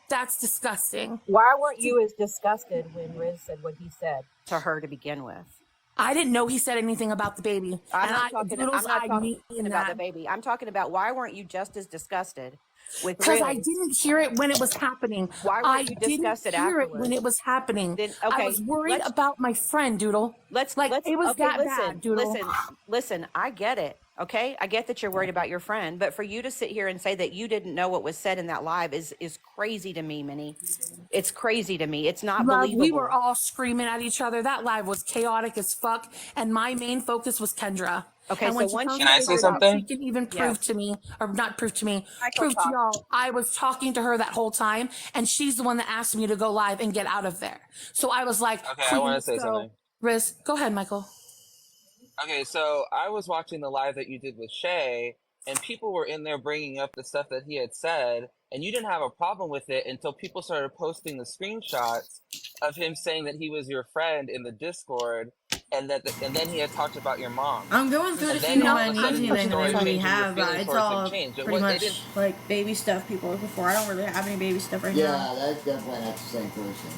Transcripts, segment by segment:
That's disgusting. Why weren't you as disgusted when Riz said what he said to her to begin with? I didn't know he said anything about the baby. I'm not Doodles, I talking mean about the that. baby. I'm talking about why weren't you just as disgusted with Because Riz? I didn't hear it when it was happening. Why I weren't you didn't disgusted hear it when afterwards? it was happening. Then I was worried about my friend, Doodle. It was that bad, Doodle. Listen, I get it. Okay, I get that you're worried about your friend, but for you to sit here and say that you didn't know what was said in that live is crazy to me, Minnie. It's crazy to me. It's not believable. We were all screaming at each other. That live was chaotic as fuck, and my main focus was Kendra. Okay, and so when Can I say something? She can even prove to me, or not prove to me, prove to talk. y'all. I was talking to her that whole time, and she's the one that asked me to go live and get out of there. So I was like, Okay, I want to say something. Riz, go ahead, Michael. Okay, so I was watching the live that you did with Shay, and people were in there bringing up the stuff that he had said, and you didn't have a problem with it until people started posting the screenshots of him saying that he was your friend in the Discord, and then he had talked about your mom. I'm going through to see how many anything that we have. It's all pretty much like baby stuff people were before. I don't really have any baby stuff right now. Yeah, that's definitely not the same person.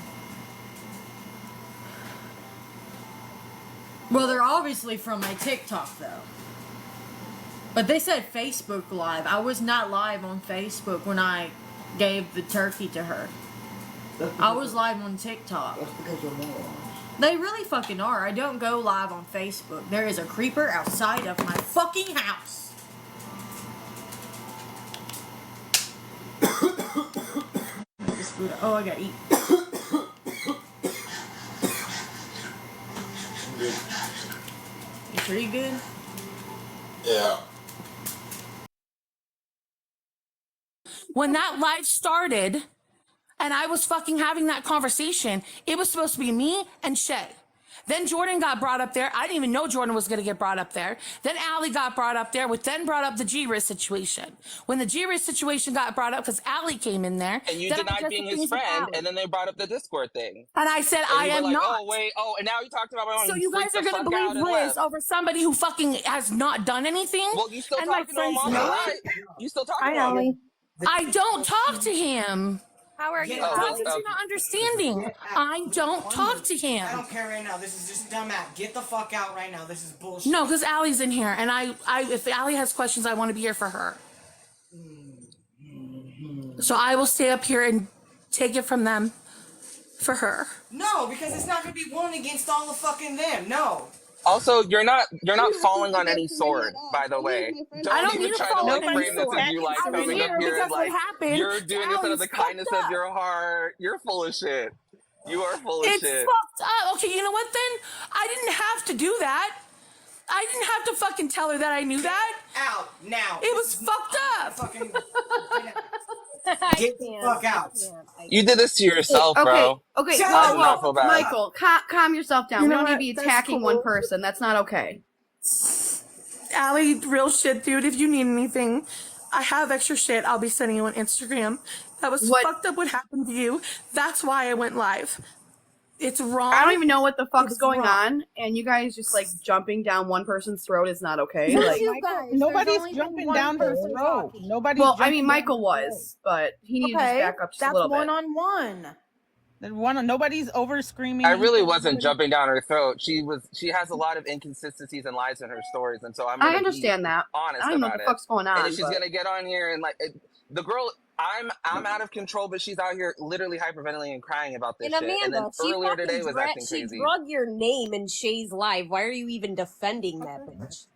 Well, they're obviously from my TikTok, though. But they said Facebook Live. I was not live on Facebook when I gave the turkey to her. I was live on TikTok. That's because you're morons. They really fucking are. I don't go live on Facebook. There is a creeper outside of my fucking house. Oh, I gotta eat. You pretty good? Yeah. When that live started, and I was fucking having that conversation, it was supposed to be me and Shay. Then Jordan got brought up there. I didn't even know Jordan was going to get brought up there. Then Allie got brought up there, which then brought up the G-Riz situation. When the G-Riz situation got brought up, because Allie came in there. And you denied being his friend, and then they brought up the Discord thing. And I said, I am not. Oh, wait, and now you talked about my mom. So you guys are going to believe Riz over somebody who fucking has not done anything? Well, you still talking to him on the live. You still talking to him. I don't talk to him. How are you? How did you not understanding? I don't talk to him. I don't care right now. This is just dumb act. Get the fuck out right now. This is bullshit. No, because Allie's in here, and if Allie has questions, I want to be here for her. So I will stay up here and take it from them for her. No, because it's not gonna be one against all of fucking them. No. Also, you're not falling on any sword, by the way. I don't even need to try fall to on any frame this sword. as you like I was coming here up here and because what like happened, you're doing this out of Allie's the kindness fucked of your heart. You're full of shit. You are full of It's shit. fucked up. Okay, you know what then? I didn't have to do that. I didn't have to fucking tell her that I knew that. Out now. It was fucked up. Fucking get the fuck out. You did this to yourself, bro. Okay, well, Michael, calm yourself down. You We know don't need what? to be That's attacking cool. one person. That's not okay. Allie, real shit, dude. If you need anything, I have extra shit. I'll be sending you on Instagram. That was fucked up what happened to you. That's why I went live. It's wrong. I don't even know what the fuck's going on, and you guys just like jumping down one person's throat is not okay. Like, nobody's jumping down her throat. Nobody's. Well, I mean, Michael was, but he needed to back up just a little bit. That's one-on-one. Nobody's over screaming. I really wasn't jumping down her throat. She has a lot of inconsistencies and lies in her stories, and so I understand that. Honest I don't know about what the fuck's going on. And if she's gonna get on here and the girl, I'm out of control, but she's out here literally hyperventilating and crying about this shit. And then earlier today was acting crazy. She drug your name in Shay's live. Why are you even defending that bitch?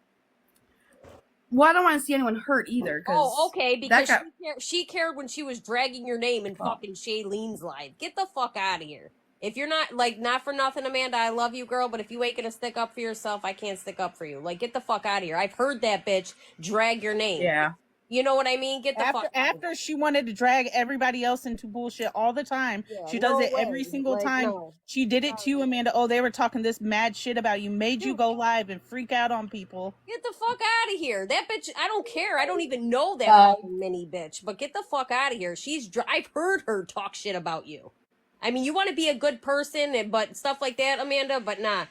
Well, I don't want to see anyone hurt either. Oh, okay, because she cared when she was dragging your name in fucking Shaylene's live. Get the fuck out of here. If you're not, not for nothing, Amanda, I love you, girl, but if you ain't gonna stick up for yourself, I can't stick up for you. Get the fuck out of here. I've heard that bitch drag your name. Yeah. You know what I mean? Get the fuck out. After she wanted to drag everybody else into bullshit all the time. Yeah, she does it every single time. No. She did it to you, Amanda. Oh, they were talking this mad shit about you. Made you go live and freak out on people. Get the fuck out of here. That bitch, I don't care. I don't even know that mini bitch. But get the fuck out of here. I've heard her talk shit about you. I mean, you want to be a good person, but stuff like that, Amanda, but nah.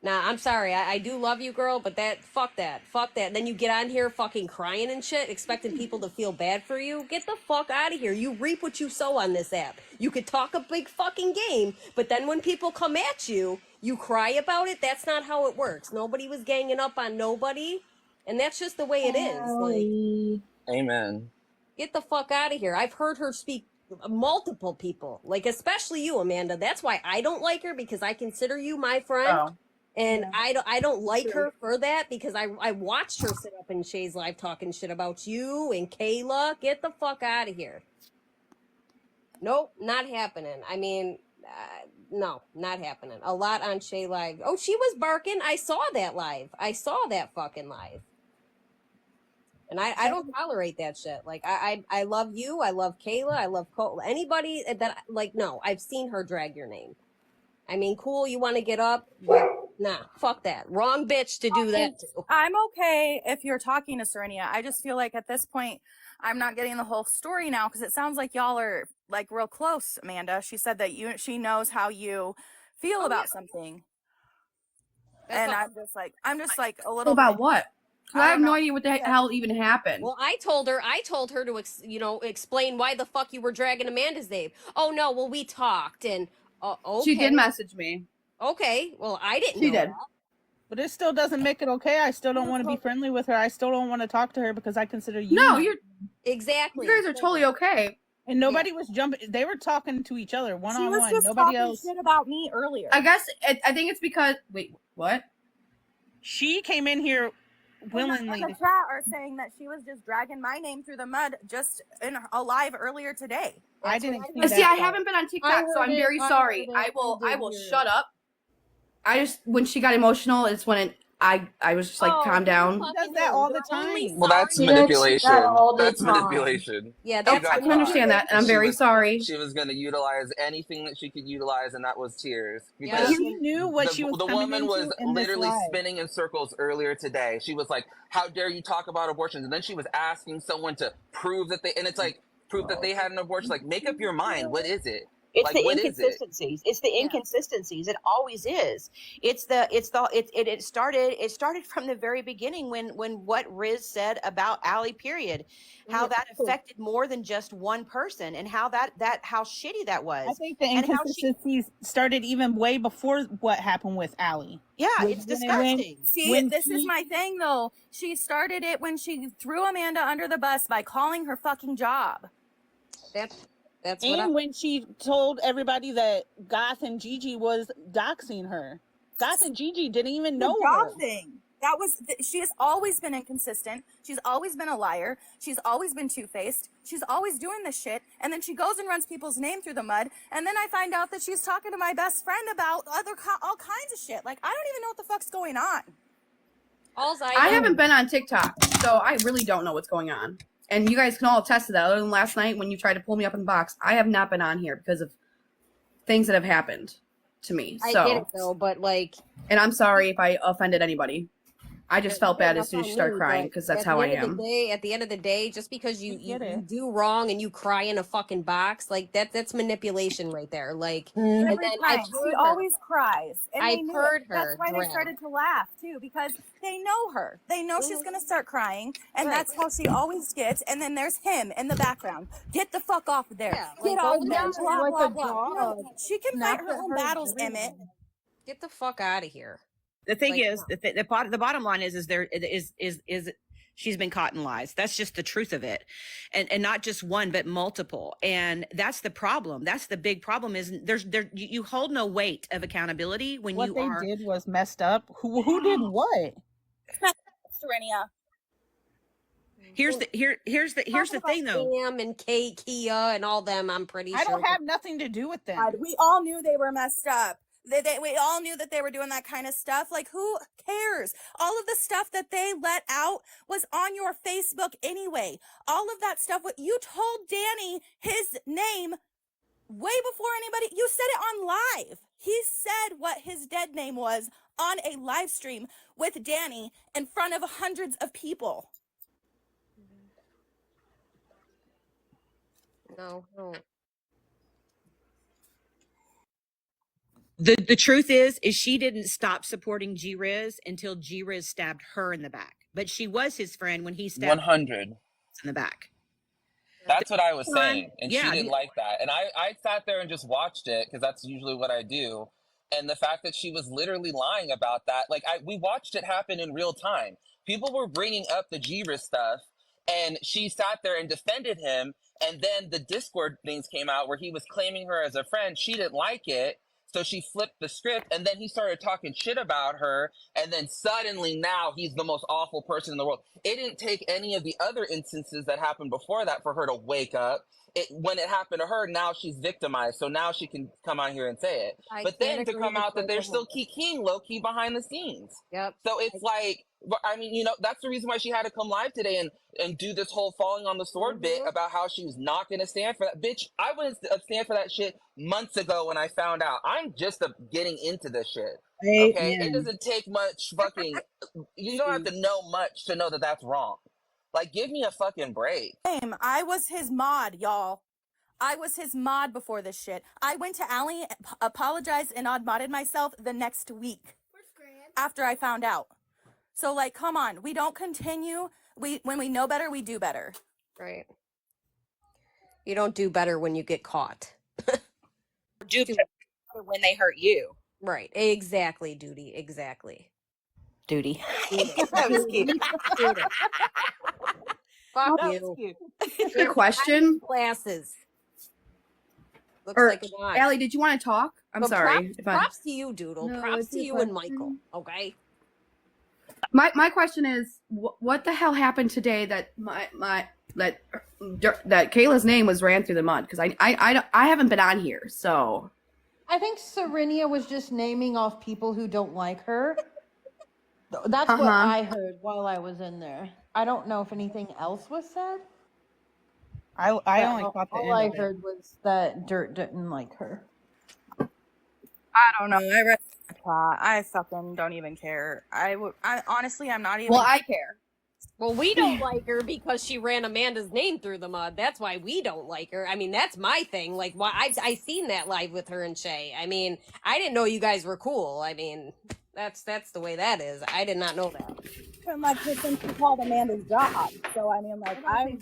Nah, I'm sorry. I do love you, girl, but fuck that. Fuck that. Then you get on here fucking crying and shit, expecting people to feel bad for you. Get the fuck out of here. You reap what you sow on this app. You could talk a big fucking game, but then when people come at you, you cry about it. That's not how it works. Nobody was ganging up on nobody, and that's just the way it is. Like, Amen. get the fuck out of here. I've heard her speak multiple people, like especially you, Amanda. That's why I don't like her, because I consider you my friend. Oh. And I don't like her for that, because I watched her sit up in Shay's live talking shit about you and Kayla. Get the fuck out of here. Nope, not happening. I mean, no, not happening. A lot on Shay live. Oh, she was barking. I saw that live. I saw that fucking live. And I don't tolerate that shit. Like, I love you. I love Kayla. I love anybody that, like, no, I've seen her drag your name. I mean, cool, you want to get up, but nah, fuck that. Wrong bitch to do that to. I'm okay if you're talking to Serenia. I just feel like at this point, I'm not getting the whole story now, because it sounds like y'all are like real close, Amanda. She said that she knows how you feel about something. And I'm just like a little About bit, what? 'Cause I have no idea what the hell even happened. Well, I told her to, explain why the fuck you were dragging Amanda's name. Oh no, well, we talked, and okay. She did message me. Okay, well, I didn't She know did. that. But it still doesn't make it okay. I still don't want to be friendly with her. I still don't want to talk to her because I consider you. No, you're Exactly. you guys are totally okay. And nobody was jumping. They were talking to each other one she on was one. just Nobody talking else. shit about me earlier. I guess I think it's because wait, what? She came in here willingly. In the chat are saying that she was just dragging my name through the mud just in a live earlier today. I didn't see But that. see, I haven't been on TikTok, so I'm very sorry. I will shut up. I just when she got emotional, it's when I was just like, calm down. She does that all the time. Well, that's She does manipulation. that all the That's time. manipulation. Yeah, She that's got I can understand that, and I'm She very was- sorry. She was going to utilize anything that she could utilize, and that was tears. Yeah. Because You knew what she was the coming woman into was in this literally live. spinning in circles earlier today. She was like, "How dare you talk about abortions?" And then she was asking someone to prove that they, and it's like, prove that they had an abortion. Like, make up your mind. What is it? It's Like, the what is it? inconsistencies. It's the inconsistencies. It always is. It started from the very beginning when what Riz said about Allie, period, how that affected more than just one person, and how how shitty that was. I think the And how she- inconsistencies started even way before what happened with Allie. Yeah, When- it's when it disgusting. See, When this is she- my thing though. She started it when she threw Amanda under the bus by calling her fucking job. That's what And when she told everybody that Goth and Gigi was doxing her. Goth and Gigi didn't even know the her. job thing. That was she has always been inconsistent. She's always been a liar. She's always been two-faced. She's always doing this shit, and then she goes and runs people's name through the mud, and then I find out that she's talking to my best friend about all kinds of shit. Like, I don't even know what the fuck's going on. I haven't been on TikTok, so I really don't know what's going on. And you guys can all attest to that. Other than last night when you tried to pull me up in the box, I have not been on here because of things that have happened to me. I So, get it though, but like, and I'm sorry if I offended anybody. I just felt bad as soon as she started crying because that's how I am. At the end of the day, just because you do wrong and you cry in a fucking box, like that's manipulation right there. Like, and Every then time. I've She heard her. always cries. And I've they knew heard it. her That's why drag. they started to laugh too, because they know her. They know she's gonna start crying, and Right. that's how she always gets. And then there's him in the background. Get the fuck off of there. Yeah, Get like, off go there. down Blah like blah a blah. You know, dog. she can Not fight her for own her battles, dream. Emmett. Get the fuck out of here. The thing Like, is, the bottom line is there is she's been caught in lies. That's just the truth of it, and not just one, but multiple. And that's the problem. That's the big problem. Is you hold no weight of accountability when What you they are. did was messed up. Who did what? Serenia. Here's the thing though. Sam and Kate, Kia, and all them. I'm pretty I sure. don't have nothing to do with them. God, we all knew they were messed up. We all knew that they were doing that kind of stuff. Like, who cares? All of the stuff that they let out was on your Facebook anyway. All of that stuff, what you told Danny his name way before anybody, you said it on live. He said what his dead name was on a live stream with Danny in front of hundreds of people. No. The truth is she didn't stop supporting G Riz until G Riz stabbed her in the back. But she was his friend when he stabbed 100. in the back. That's what I was saying, and Yeah, she didn't like that. And I sat there and just watched it because that's usually what I do. And the fact that she was literally lying about that, like we watched it happen in real time. People were bringing up the G-Riz stuff, and she sat there and defended him. And then the Discord things came out where he was claiming her as a friend. She didn't like it. So she flipped the script, and then he started talking shit about her, and then suddenly now he's the most awful person in the world. It didn't take any of the other instances that happened before that for her to wake up. When it happened to her, now she's victimized, so now she can come out here and say it. But then to come out that they're still kikiing low-key behind the scenes. Yep. So it's like, I mean, you know, that's the reason why she had to come live today and do this whole falling on the sword bit about how she was not going to stand for that. Bitch, I wouldn't stand for that shit months ago when I found out. I'm just getting into this shit. Okay? It doesn't take much fucking, you don't have to know much to know that that's wrong. Like, give me a fucking break. I was his mod, y'all. I was his mod before this shit. I went to Allie, apologized, and odd-modded myself the next week after I found out. So, like, come on. We don't continue. When we know better, we do better. Right. You don't do better when you get caught. Do better when they hurt you. Right. Exactly, Duty. Exactly. Duty. That was cute. Fuck That you. was cute. Good question. Glasses. Looks Or like an eye. Allie, did you want to talk? I'm But sorry. Props to you, Doodle. No, Props it's to your you and question. Michael. Okay. My question is, what the hell happened today that that Kayla's name was ran through the mud? Because I haven't been on here, so I think Serenia was just naming off people who don't like her. That's what Uh-huh. I heard while I was in there. I don't know if anything else was said. I but only caught the all end I of it. heard was that Dirt didn't like her. I don't know. I read the plot. I fucking don't even care. I honestly, I'm not even. well, I care. Well, we don't like her because she ran Amanda's name through the mud. That's why we don't like her. I mean, that's my thing. Like, why I seen that live with her and Shay. I mean, I didn't know you guys were cool. I mean, that's the way that is. I did not know that. And like since she called Amanda's job. So I mean, like I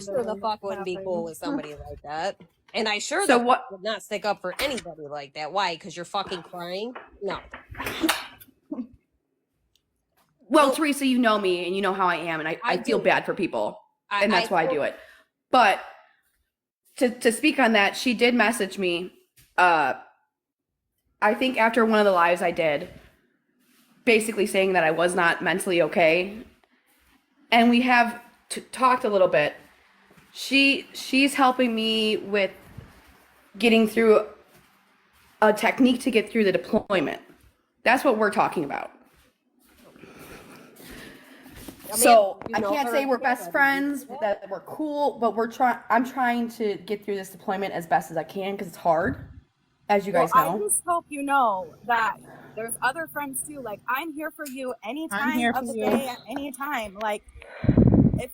sure the fuck wouldn't be cool with somebody like that. And I sure So the what- fuck would not stick up for anybody like that. Why? Because you're fucking crying? No. Well, Teresa, you know me and you know how I am, and I feel do. bad for people, and that's why I do it. But to speak on that, she did message me. I think after one of the lives I did, basically saying that I was not mentally okay, and we have talked a little bit. She's helping me with getting through a technique to get through the deployment. That's what we're talking about. So I can't say we're best friends, that we're cool, but I'm trying to get through this deployment as best as I can because it's hard, as you guys know. I just hope you know that there's other friends too. Like, I'm here for you anytime here of for the you. day, at any time. Like, if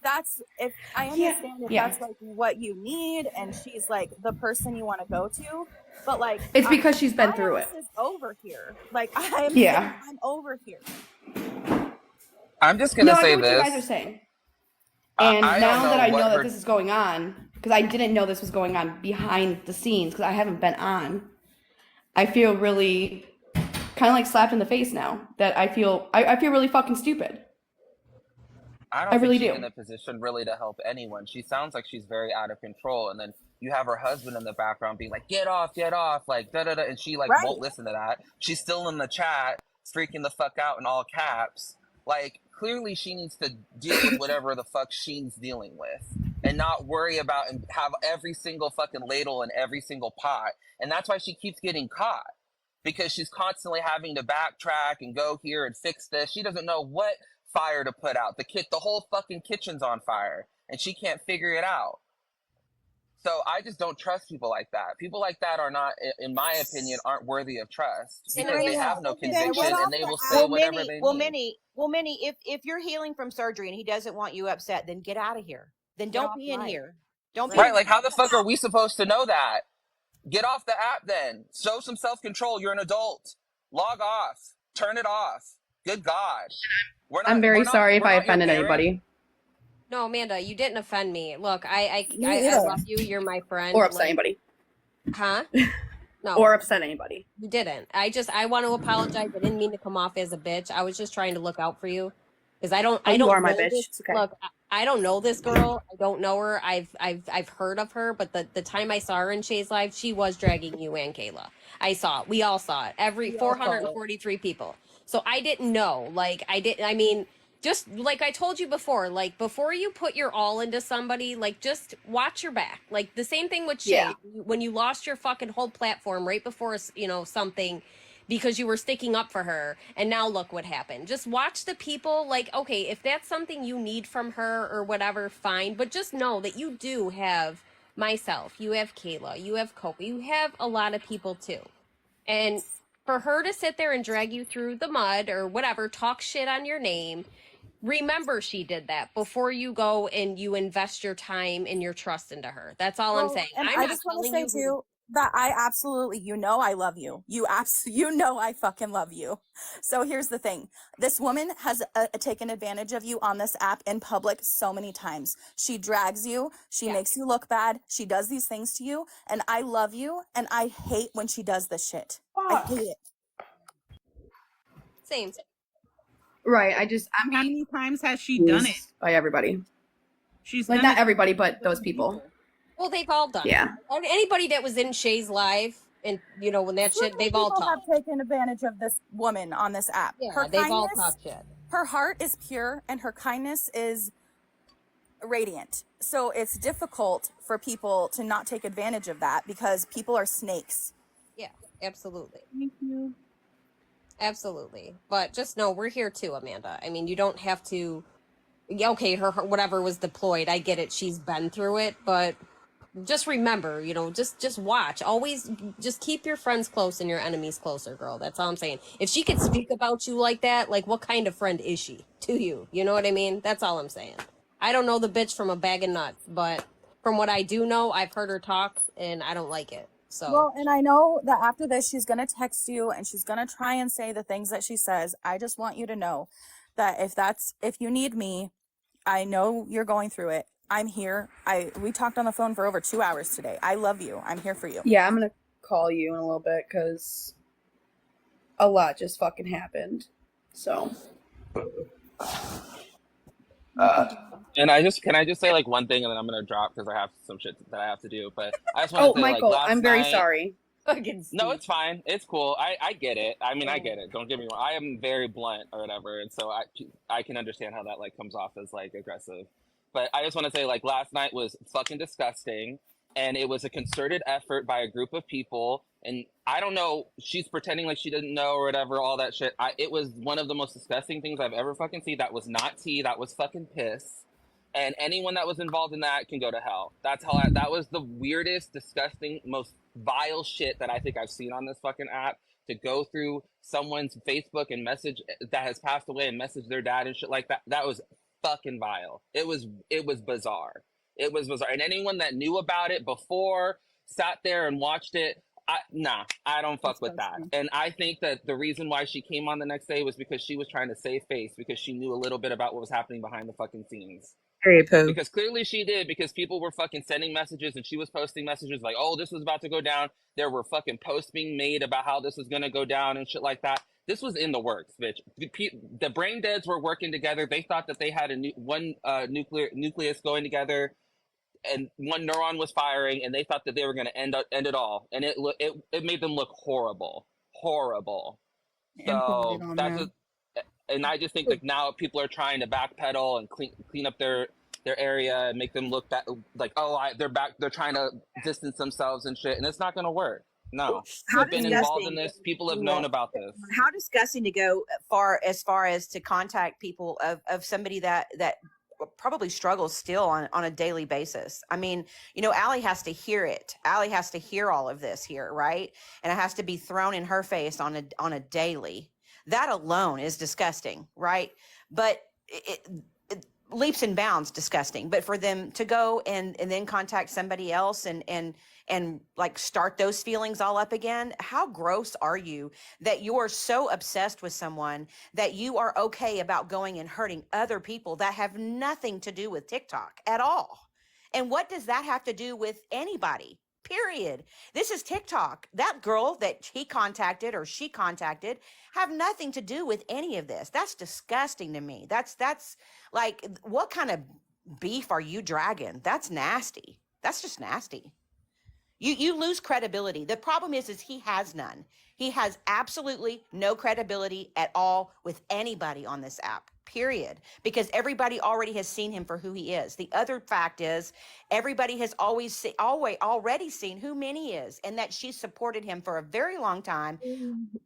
I understand if Yeah. that's like what you need, and she's like the person you want to go to, but like It's because she's been my through ass it. is over here. Like I'm over here. I'm just going to No, I say know what you guys are this. saying. And I don't now that I what know that her- this is going on, because I didn't know this was going on behind the scenes, because I haven't been on, I feel really kind of like slapped in the face now. That I feel really fucking stupid. I don't I really think she's do. in a position really to help anyone. She sounds like she's very out of control. And then you have her husband in the background being like, get off, like da-da-da. And she like Right. won't listen to that. She's still in the chat, freaking the fuck out in all caps. Like, clearly she needs to deal with whatever the fuck she's dealing with and not worry about and have every single fucking ladle in every single pot. And that's why she keeps getting caught, because she's constantly having to backtrack and go here and fix this. She doesn't know what fire to put out. The whole fucking kitchen's on fire and she can't figure it out. So I just don't trust people like that. People like that are not, in my opinion, aren't worthy of trust because they have no conviction and they will say whatever they need. Minnie, if you're healing from surgery and he doesn't want you upset, then get out of here. Then don't be in here. Don't be Right, like how the fuck are we supposed to know that? Get off the app then. Show some self-control. You're an adult. Log off. Turn it off. Good God. I'm very sorry if I offended parent. anybody. No, Amanda, you didn't offend me. Look, I Me either. love you. You're my friend. Or upset Like, anybody. huh? No. Or upset anybody. You didn't. I want to apologize. I didn't mean to come off as a bitch. I was just trying to look out for you. Because I don't you are my know bitch. this- It's okay. Look, I don't know this girl. I don't know her. I've heard of her, but the time I saw her in Shay's live, she was dragging you and Kayla. I saw it. We all saw it. Every 443 people. So I didn't know. Like I mean, just like I told you before, like before you put your all into somebody, like just watch your back. Like the same thing with Shay. Yeah. When you lost your fucking whole platform right before, something, because you were sticking up for her, and now look what happened. Just watch the people. Like, okay, if that's something you need from her or whatever, fine, but just know that you do have myself, you have Kayla, you have Coco, you have a lot of people too. And for her to sit there and drag you through the mud or whatever, talk shit on your name, remember she did that before you go and you invest your time and your trust into her. That's all I'm saying. And I'm I not just want to telling say you too that I absolutely, I love you. You know I fucking love you. So here's the thing. This woman has taken advantage of you on this app in public so many times. She drags you. She makes you look bad. She does these things to you. And I love you. And I hate when she does this shit. I hate it. Same. Right. How many times has she done it? By everybody. She's Like, done not it. everybody, but those people. Well, they've all done Yeah. it. Anybody that was in Shay's live and, when that shit, they've all People talked. have taken advantage of this woman on this app. Yeah, they've all talked shit. Her heart is pure and her kindness is radiant. So it's difficult for people to not take advantage of that because people are snakes. Yeah, absolutely. Thank you. Absolutely. But just know we're here too, Amanda. I mean, you don't have to. Okay, her whatever was deployed. I get it. She's been through it, but just remember, just watch. Always just keep your friends close and your enemies closer, girl. That's all I'm saying. If she could speak about you like that, like what kind of friend is she to you? You know what I mean? That's all I'm saying. I don't know the bitch from a bag of nuts, but from what I do know, I've heard her talk and I don't like it. So Well, and I know that after this, she's going to text you and she's going to try and say the things that she says. I just want you to know that if you need me, I know you're going through it. I'm here. We talked on the phone for over 2 hours today. I love you. I'm here for you. Yeah, I'm going to call you in a little bit because a lot just fucking happened. So. And can I just say like one thing and then I'm gonna drop because I have some shit that I have to do. But I just want Oh, to say Michael, like last I'm very night- sorry. No, it's fine. It's cool. I get it. I mean, I get it. Don't get me wrong. I am very blunt or whatever, and so I can understand how that like comes off as like aggressive. But I just want to say like last night was fucking disgusting, and it was a concerted effort by a group of people. And I don't know. She's pretending like she didn't know or whatever. All that shit. It was one of the most disgusting things I've ever fucking seen. That was not tea. That was fucking piss. And anyone that was involved in that can go to hell. That was the weirdest, disgusting, most vile shit that I think I've seen on this fucking app. To go through someone's Facebook and message that has passed away and message their dad and shit like that. That was fucking vile. It was bizarre. It was bizarre. And anyone that knew about it before, sat there and watched it, I don't fuck with that. And I think that the reason why she came on the next day was because she was trying to save face because she knew a little bit about what was happening behind the fucking scenes. Because clearly she did, because people were fucking sending messages and she was posting messages like, oh, this was about to go down. There were fucking posts being made about how this was going to go down and shit like that. This was in the works, bitch. The brain deads were working together. They thought that they had one nucleus going together and one neuron was firing, and they thought that they were going to end it all. And it made them look horrible. So that's and I just think like now people are trying to backpedal and clean up their area and make them look that like, they're trying to distance themselves and shit, and it's not going to work. No, How I've been involved in this. People have known about this. How disgusting to go as far as to contact people of somebody that probably struggles still on a daily basis. I mean, Allie has to hear it. Allie has to hear all of this here, right? And it has to be thrown in her face on a daily. That alone is disgusting, right? But it leaps and bounds disgusting. But for them to go and then contact somebody else and and like start those feelings all up again. How gross are you that you're so obsessed with someone that you are okay about going and hurting other people that have nothing to do with TikTok at all? And what does that have to do with anybody? Period. This is TikTok. That girl that he contacted or she contacted have nothing to do with any of this. That's disgusting to me. That's like, what kind of beef are you dragging? That's nasty. That's just nasty. You lose credibility. The problem is he has none. He has absolutely no credibility at all with anybody on this app, period. Because everybody already has seen him for who he is. The other fact is everybody has already seen who Minnie is, and that she supported him for a very long time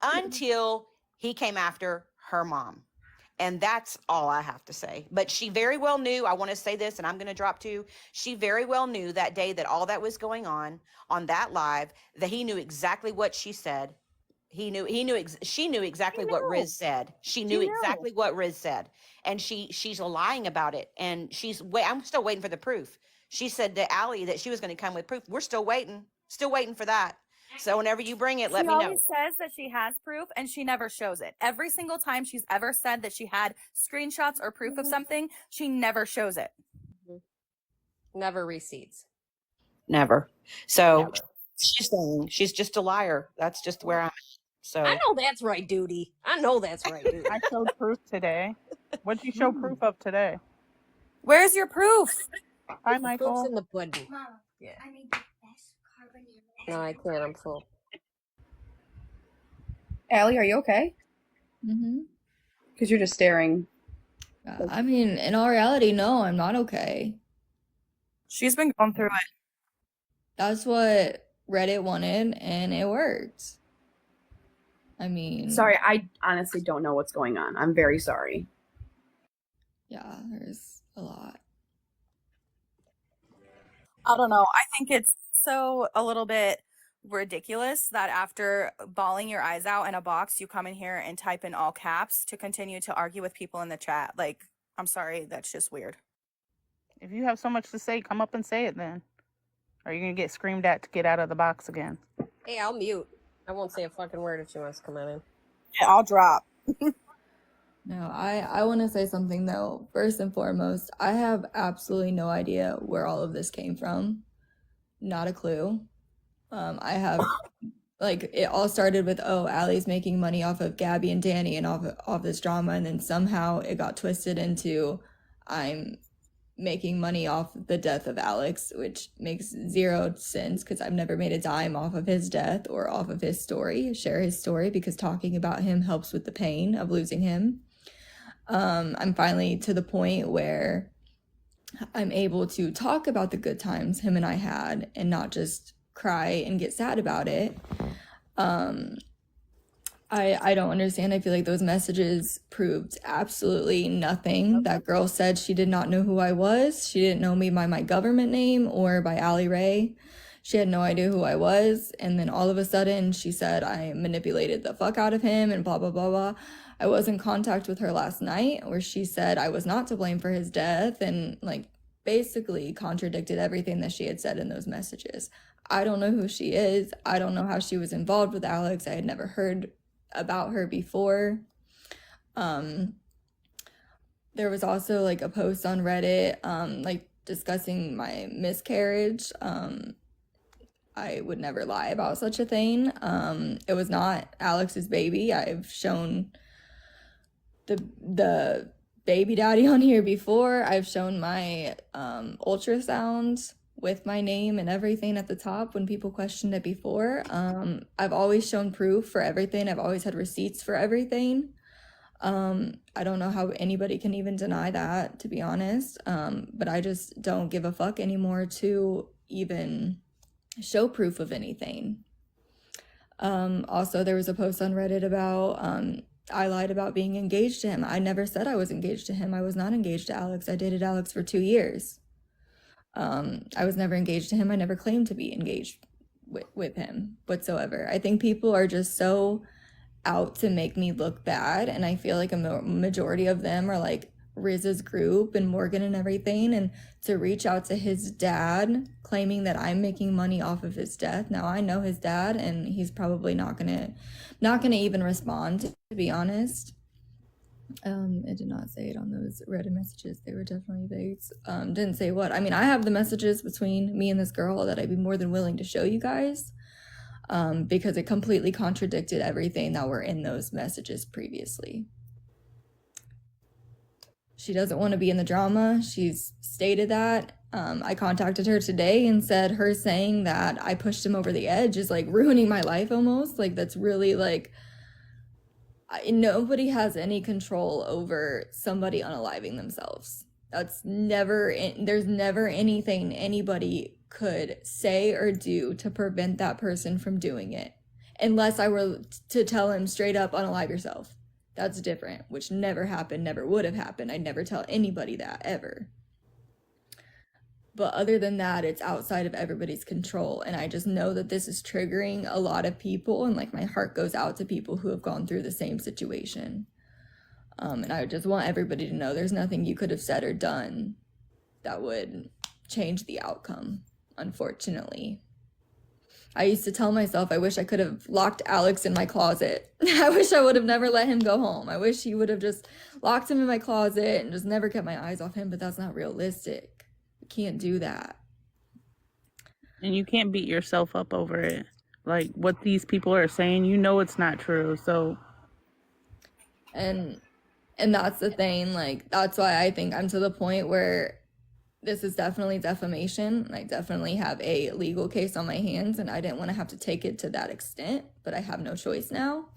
until he came after her mom. And that's all I have to say. But she very well knew, I want to say this, and I'm going to drop too. She very well knew that day that all that was going on that live, that he knew exactly what she said. She knew exactly what Riz said. She knew exactly what Riz said. And she's lying about it. And I'm still waiting for the proof. She said to Allie that she was going to come with proof. We're still waiting for that. So whenever you bring it, let me know. She always says that she has proof and she never shows it. Every single time she's ever said that she had screenshots or proof of something, she never shows it. Never receipts. Never. So she's saying she's just a liar. That's just where I'm at. So I know that's right, Duty. I know that's right, Duty. I showed proof today. What'd you show proof of today? Where's your proof? Hi, Michael. Proof's in the pudding. Yeah. No, I can't. I'm full. Allie, are you okay? Mm-hmm. Because you're just staring. I mean, in all reality, no, I'm not okay. She's been going through it. That's what Reddit wanted, and it worked. I mean, Sorry, I honestly don't know what's going on. I'm very sorry. yeah, there's a lot. I don't know. I think it's so a little bit ridiculous that after bawling your eyes out in a box, you come in here and type in all caps to continue to argue with people in the chat. Like, I'm sorry, that's just weird. If you have so much to say, come up and say it then. Or you're going to get screamed at to get out of the box again. Hey, I'll mute. I won't say a fucking word if she wants to come in. Yeah, I'll drop. No, I want to say something though. First and foremost, I have absolutely no idea where all of this came from. Not a clue. I have, like, it all started with, oh, Allie's making money off of Gabby and Danny and off this drama, and then somehow it got twisted into I'm making money off the death of Alex, which makes zero sense because I've never made a dime off of his death or off of his story, share his story, because talking about him helps with the pain of losing him. I'm finally to the point where I'm able to talk about the good times him and I had and not just cry and get sad about it. I don't understand. I feel like those messages proved absolutely nothing. That girl said she did not know who I was. She didn't know me by my government name or by Allie Ray. She had no idea who I was. And then all of a sudden she said I manipulated the fuck out of him and blah, blah, blah, blah. I was in contact with her last night where she said I was not to blame for his death and like basically contradicted everything that she had said in those messages. I don't know who she is. I don't know how she was involved with Alex. I had never heard about her before. There was also like a post on Reddit like discussing my miscarriage. I would never lie about such a thing. It was not Alex's baby. I've shown the baby daddy on here before. I've shown my ultrasounds with my name and everything at the top when people questioned it before. I've always shown proof for everything. I've always had receipts for everything. I don't know how anybody can even deny that, to be honest. But I just don't give a fuck anymore to even show proof of anything. Also, there was a post on Reddit about I lied about being engaged to him. I never said I was engaged to him. I was not engaged to Alex. I dated Alex for 2 years. I was never engaged to him. I never claimed to be engaged with him whatsoever. I think people are just so out to make me look bad, and I feel like a majority of them are like Riz's group and Morgan and everything, and to reach out to his dad claiming that I'm making money off of his death. Now I know his dad, and he's probably not gonna even respond, to be honest. It did not say it on those Reddit messages. They were definitely vague. Didn't say what. I mean, I have the messages between me and this girl that I'd be more than willing to show you guys, because it completely contradicted everything that were in those messages previously. She doesn't want to be in the drama. She's stated that. I contacted her today and said her saying that I pushed him over the edge is like ruining my life almost. Like, that's really like, nobody has any control over somebody unaliving themselves. That's never, there's never anything anybody could say or do to prevent that person from doing it. Unless I were to tell him straight up, unalive yourself. That's different, which never happened, never would have happened. I'd never tell anybody that, ever. But other than that, it's outside of everybody's control. And I just know that this is triggering a lot of people. And like, my heart goes out to people who have gone through the same situation. And I just want everybody to know there's nothing you could have said or done that would change the outcome, unfortunately. I used to tell myself I wish I could have locked Alex in my closet. I wish I would have never let him go home. I wish he would have just locked him in my closet and just never kept my eyes off him, but that's not realistic. You can't do that. And you can't beat yourself up over it. Like, what these people are saying, you know it's not true, so. And that's the thing, like, that's why I think I'm to the point where this is definitely defamation. I definitely have a legal case on my hands, and I didn't want to have to take it to that extent, but I have no choice now.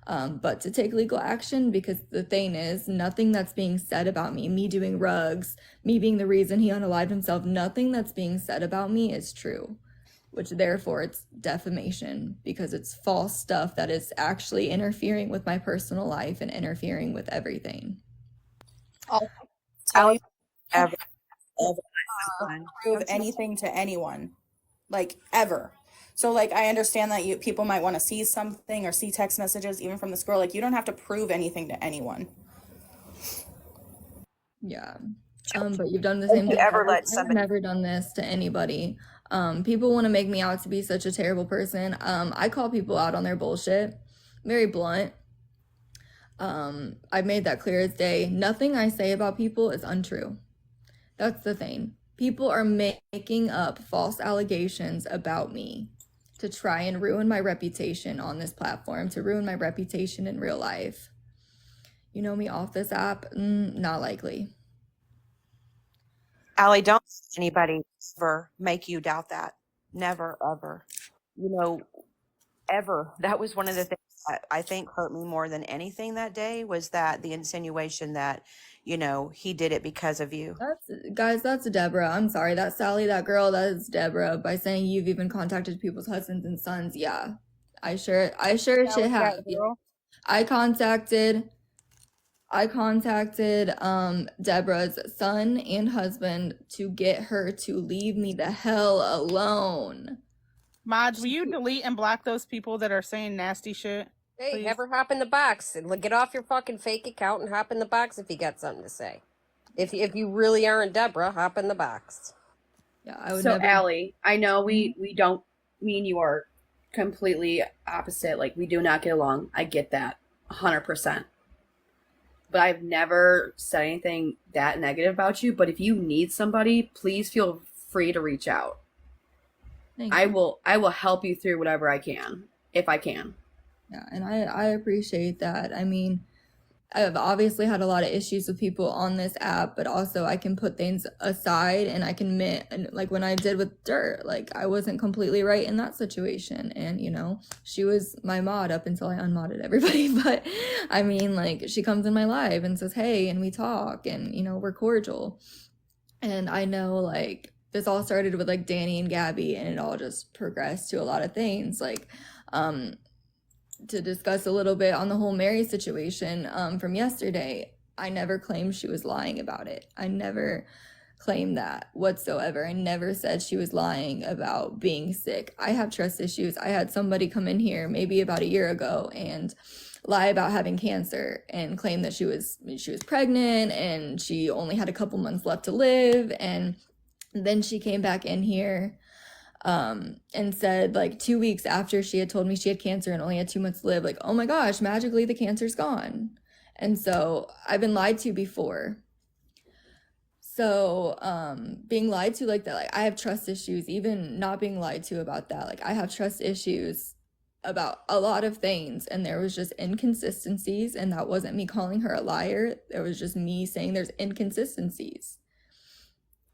But to take legal action, because the thing is, nothing that's being said about me doing rugs, me being the reason he unalived himself, nothing that's being said about me is true, which therefore it's defamation, because it's false stuff that is actually interfering with my personal life and interfering with everything. I'll tell you ever prove anything to anyone, like, ever. So like, I understand that people might want to see something or see text messages even from this girl. Like, you don't have to prove anything to anyone. Yeah. But you've done the same thing. I've never done this to anybody. People want to make me out to be such a terrible person. I call people out on their bullshit. Very blunt. I've made that clear as day. Nothing I say about people is untrue. That's the thing. People are making up false allegations about me to try and ruin my reputation on this platform, to ruin my reputation in real life. You know me off this app? Not likely. Allie, don't let anybody ever make you doubt that. Never, ever. You know, ever. That was one of the things that I think hurt me more than anything that day, was that the insinuation that, you know, he did it because of you. That's Deborah. I'm sorry. That's Sally, that girl, that is Deborah. By saying you've even contacted people's husbands and sons. Yeah. I sure should have. I contacted Deborah's son and husband to get her to leave me the hell alone. Mods, will you delete and block those people that are saying nasty shit? Hey, please? never hop in the box. Get off your fucking fake account and hop in the box if you got something to say. If you really aren't Deborah, hop in the box. Yeah, I would. So never... Allie, I know we don't mean you are completely opposite. Like, we do not get along. I get that 100%. But I've never said anything that negative about you. But if you need somebody, please feel free to reach out. I will help you through whatever I can, if I can. Yeah, and I appreciate that. I mean, I've obviously had a lot of issues with people on this app, but also I can put things aside and I can admit, and like when I did with Dirt, like I wasn't completely right in that situation. And, you know, she was my mod up until I unmodded everybody. But I mean, like, she comes in my live and says, hey, and we talk and, you know, we're cordial. And I know, like, this all started with like Danny and Gabby, and it all just progressed to a lot of things. Like, to discuss a little bit on the whole Mary situation from yesterday, I never claimed she was lying about it. I never claimed that whatsoever. I never said she was lying about being sick. I have trust issues. I had somebody come in here maybe about a year ago and lie about having cancer and claim that she was pregnant and she only had a couple months left to live. And then she came back in here and said, like, 2 weeks after she had told me she had cancer and only had 2 months to live, like, oh my gosh, magically the cancer's gone. And so I've been lied to before. So being lied to like that, like, I have trust issues. Even not being lied to about that, like, I have trust issues about a lot of things, and there was just inconsistencies, and that wasn't me calling her a liar. It was just me saying there's inconsistencies.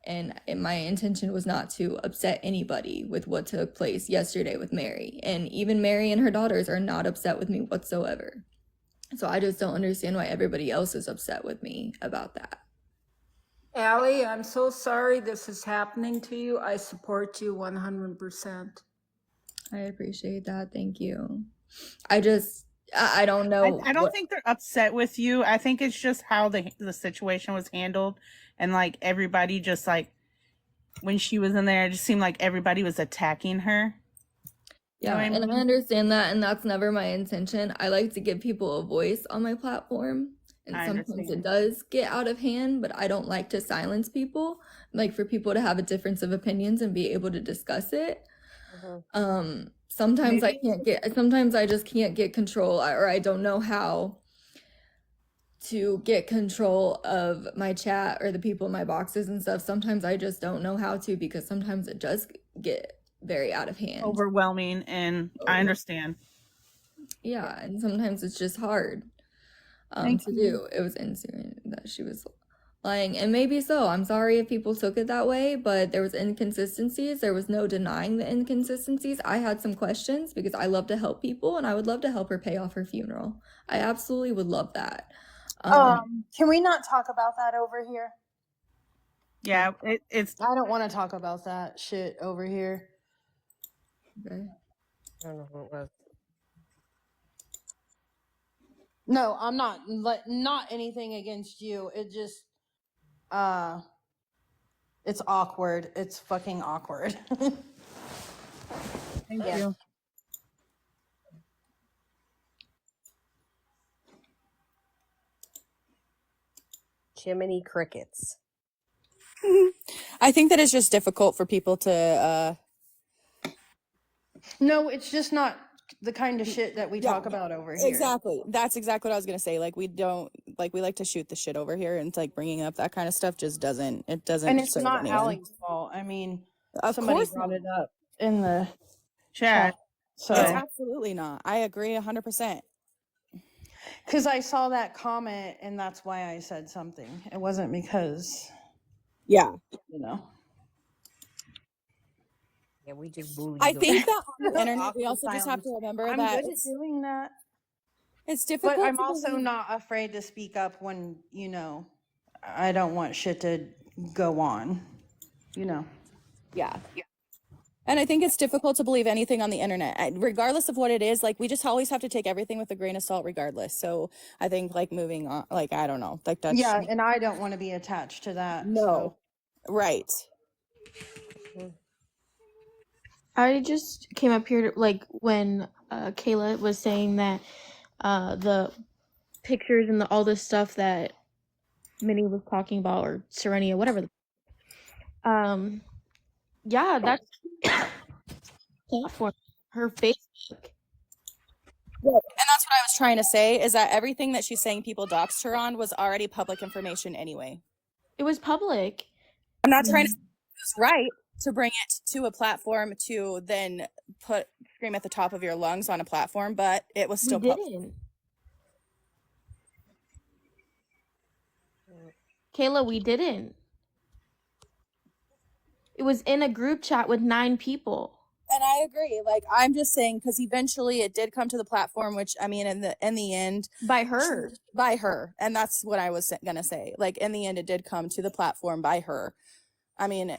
And my intention was not to upset anybody with what took place yesterday with Mary. And even Mary and her daughters are not upset with me whatsoever. So I just don't understand why everybody else is upset with me about that. Allie, I'm so sorry this is happening to you. I support you 100%. I appreciate that. Thank you. I don't know. I don't think they're upset with you. I think it's just how the situation was handled. And like everybody just like, when she was in there, it just seemed like everybody was attacking her. Yeah, and I understand that, and that's never my intention. I like to give people a voice on my platform, and sometimes it does get out of hand, but I don't like to silence people. I like for people to have a difference of opinions and be able to discuss it. Sometimes sometimes I just can't get control, or I don't know how to get control of my chat or the people in my boxes and stuff. Sometimes I just don't know how to, because sometimes it does get very out of hand, overwhelming, and I understand. Yeah, and sometimes it's just hard to do. It was insane that she was lying, and maybe so. I'm sorry if people took it that way, but there was inconsistencies. There was no denying the inconsistencies. I had some questions because I love to help people, and I would love to help her pay off her funeral. I absolutely would love that. Can we not talk about that over here? Yeah, it's. I don't want to talk about that shit over here. Okay. I don't know who it was. No, I'm not anything against you. It just it's awkward. It's fucking awkward. Thank you. Jiminy Crickets. I think that it's just difficult for people to No, it's just not the kind of shit that we talk about over here. Exactly. That's exactly what I was gonna say. Like, we like to shoot the shit over here, and it's like bringing up that kind of stuff just doesn't. And it's not anyone. Allie's fault. I mean, Of somebody course brought not. it up in the Chat. So It's absolutely not. I agree 100%. because I saw that comment and that's why I said something. It wasn't because, Yeah. you know. Yeah, we just bullied I them. think that on the Awkward internet, we also just have silence. to remember I'm that good at doing that, it's difficult. but I'm to also believe- not afraid to speak up when, I don't want shit to go on, Yeah. And I think it's difficult to believe anything on the internet, regardless of what it is. Like, we just always have to take everything with a grain of salt, regardless. So I think, like, moving on, like, I don't know, like, that's Yeah, and I don't want to be attached to that. no, right. I just came up here to, like, when Kayla was saying that the pictures and all this stuff that Minnie was talking about, or Serenia, whatever. Yeah, that's platform. Her Facebook. And that's what I was trying to say, is that everything that she's saying people doxed her on was already public information anyway. It was public. I'm not trying to say it's right to bring it to a platform to then scream at the top of your lungs on a platform, but it was still We public. didn't. Kayla, we didn't. It was in a group chat with 9 people. And I agree. Like, I'm just saying, because eventually it did come to the platform, which, I mean, in the end, By her. and that's what I was gonna say. Like, in the end, it did come to the platform by her. I mean,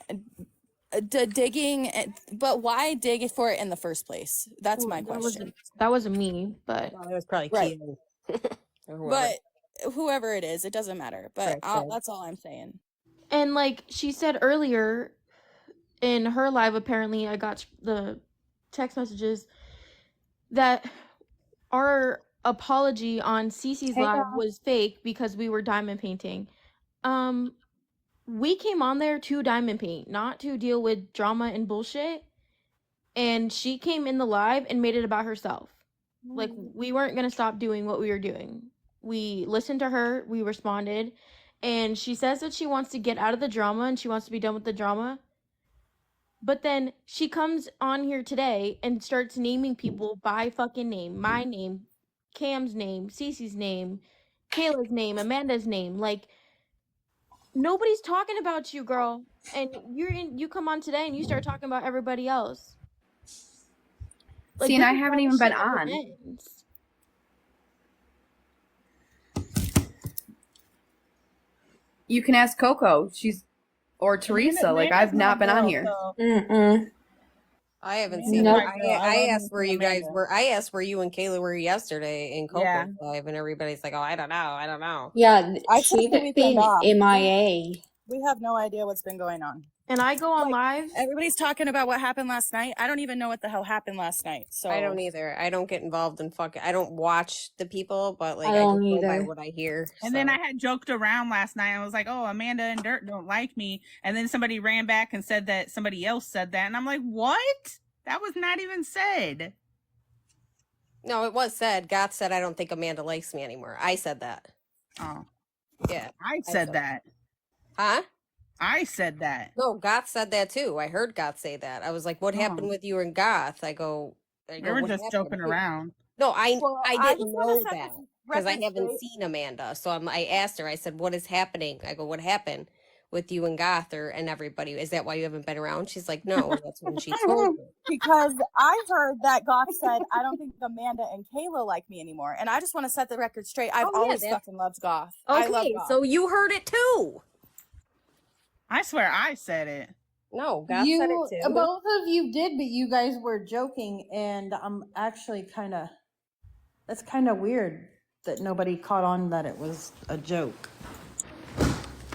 digging, but why dig for it in the first place? That's my question. That wasn't me, but Well, it was probably Right. Keelan. Or whoever. But whoever it is, it doesn't matter. But Right. that's all I'm saying. And like she said earlier in her live, apparently I got the text messages that our apology on Cece's Hey, live girl. was fake because we were diamond painting. We came on there to diamond paint, not to deal with drama and bullshit. And she came in the live and made it about herself. Like, we weren't gonna stop doing what we were doing. We listened to her, we responded, and she says that she wants to get out of the drama and she wants to be done with the drama. But then she comes on here today and starts naming people by fucking name. My name, Cam's name, Cece's name, Kayla's name, Amanda's name. Like, nobody's talking about you, girl. And you come on today and you start talking about everybody else. Like, See, and this I is haven't why even this been shit never on. ends. You can ask Coco. Or Teresa. Like, I've not been on here. I haven't seen Nope. her. I asked where you guys were. I asked where you and Kayla were yesterday in Coco's Yeah. live, and everybody's like, "Oh, I don't know." Yeah, I she's took the been weekend off. MIA. We have no idea what's been going on. And I go on live. Everybody's talking about what happened last night. I don't even know what the hell happened last night. So I don't either. I don't get involved in I don't watch the people, but like I I don't just go by either. what I hear. And then I had joked around last night. I was like, "Oh, Amanda and Dirt don't like me." And then somebody ran back and said that somebody else said that, and I'm like, "What? That was not even said." No, it was said. Goth said, "I don't think Amanda likes me anymore." I said that. Oh, Yeah, I said that. Huh? I said that. No, Goth said that too. I heard Goth say that. I was like, "What happened with you and Goth?" I go, We were "What just happened?" joking around. No, I I didn't just wanna know set that this because I record haven't straight. seen Amanda. So I asked her. I said, "What is happening?" I go, "What happened with you and Goth and everybody? Is that why you haven't been around?" She's like, "No, that's when she told me." Because I heard that Goth said, I don't think Amanda and Kayla like me anymore. And I just want to set the record straight. I've Oh, yeah, always that's- fucking loved Goth. I love Okay, Goth. so you heard it too. I swear I said it. No, Goth said it too. Both of you did, but you guys were joking, and I'm actually that's kind of weird that nobody caught on that it was a joke.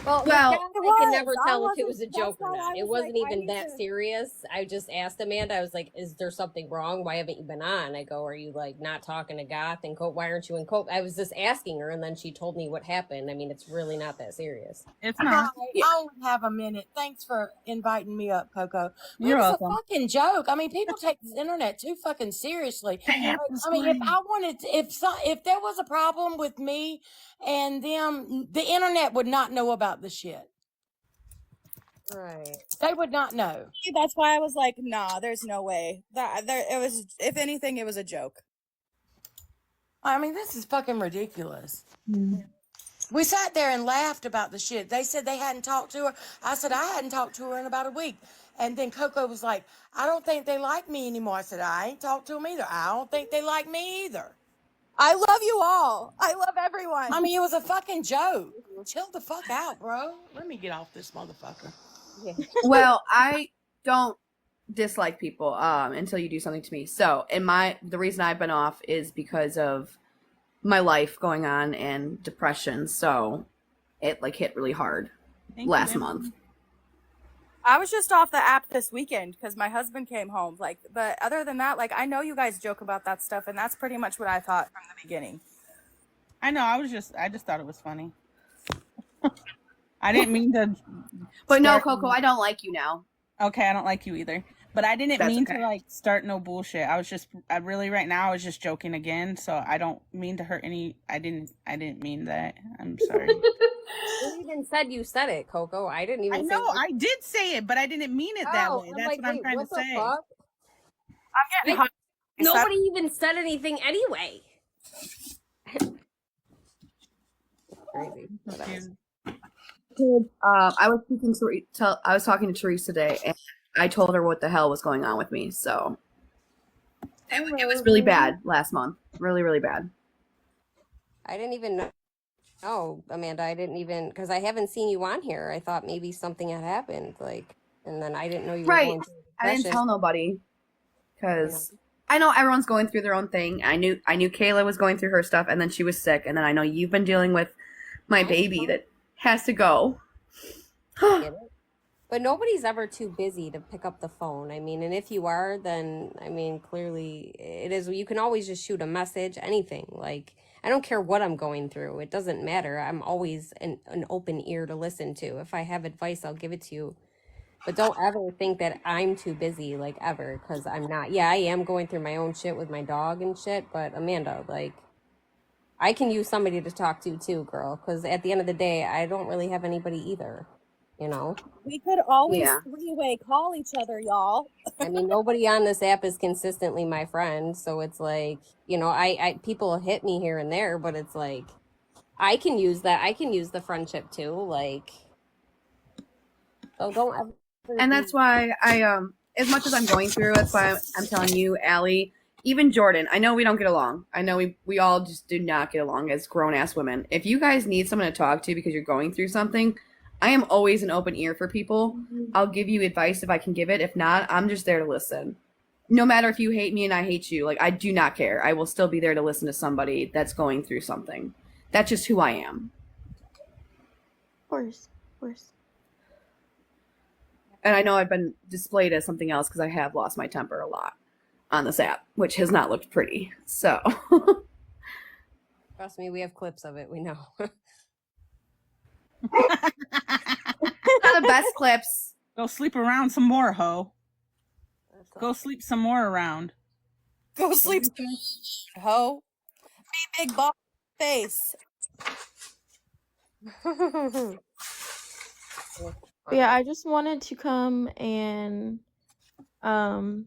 Well, Well, I can never I tell if it wasn't- was a that's joke or why not. I It was wasn't like, I even need that to- serious. I just asked Amanda. I was like, "Is there something wrong? Why haven't you been on?" I go, "Are you like not talking to Goth and Cope? Why aren't you in Cope?" I was just asking her, and then she told me what happened. I mean, it's really not that serious. It's Hi, not. I only have a minute. Thanks for inviting me up, Coco. But You're it was welcome. a fucking joke. I mean, people take the internet too fucking seriously. Like, I mean, if I wanted, if there was a problem with me and them, the internet would not know about the shit. Right. They would not know. That's why I was like, nah, there's no way. It was, if anything, it was a joke. I mean, this is fucking ridiculous. We sat there and laughed about the shit. They said they hadn't talked to her. I said I hadn't talked to her in about a week. And then Coco was like, I don't think they like me anymore. I said, I ain't talked to them either. I don't think they like me either. I love you all. I love everyone. I mean, it was a fucking joke. Chill the fuck out, bro. Let me get off this motherfucker. Yeah. Well, I don't dislike people until you do something to me. So, the reason I've been off is because of my life going on and depression. So, it hit really hard last month. I was just off the app this weekend because my husband came home. But other than that, I know you guys joke about that stuff, and that's pretty much what I thought from the beginning. I know. I just thought it was funny. I didn't mean to. But no, Coco, I don't like you now. Okay, I don't like you either. But I didn't That's mean okay. to start no bullshit. I really right now I was just joking again. So I don't mean to hurt any. I didn't mean that. I'm sorry. You even said you said it, Coco. I didn't even. I say know that. I did say it, but I didn't mean it that Oh, way. I'm That's like, what I'm wait, trying what to the say. fuck? I'm getting Like, hot. nobody even said anything anyway. Crazy. Whatever. I was talking to Teresa today, and I told her what the hell was going on with me. So it was really bad last month. Really, really bad. I didn't even know. Oh, Amanda, I didn't even because I haven't seen you on here. I thought maybe something had happened, and then I didn't know you were Right. going through I didn't depression. tell nobody because I know everyone's going through their own thing. I knew Kayla was going through her stuff, and then she was sick, and then I know you've been dealing with my baby that has to go. Get it? But nobody's ever too busy to pick up the phone. I mean, and if you are, then I mean, clearly it is. You can always just shoot a message, anything. Like, I don't care what I'm going through. It doesn't matter. I'm always an open ear to listen to. If I have advice, I'll give it to you. But don't ever think that I'm too busy, like, ever, because I'm not. Yeah, I am going through my own shit with my dog and shit, but Amanda, like, I can use somebody to talk to too, girl, because at the end of the day, I don't really have anybody either, you know? We could always Yeah. three-way call each other, y'all. I mean, nobody on this app is consistently my friend, so it's like, you know, I people hit me here and there, but it's like, I can use that. I can use the friendship too, like, so don't ever. And that's why I as much as I'm going through, that's why I'm telling you, Allie, even Jordan, I know we don't get along. I know we all just do not get along as grown-ass women. If you guys need someone to talk to because you're going through something, I am always an open ear for people. I'll give you advice if I can give it. If not, I'm just there to listen. No matter if you hate me and I hate you, like, I do not care. I will still be there to listen to somebody that's going through something. That's just who I am. Of course. And I know I've been displayed as something else because I have lost my temper a lot on this app, which has not looked pretty. So Trust me, we have clips of it. We know. not the best clips. Go sleep around some more, ho. Go sleep some more around. Go sleep, ho. Be big boss face. But yeah, I just wanted to come and let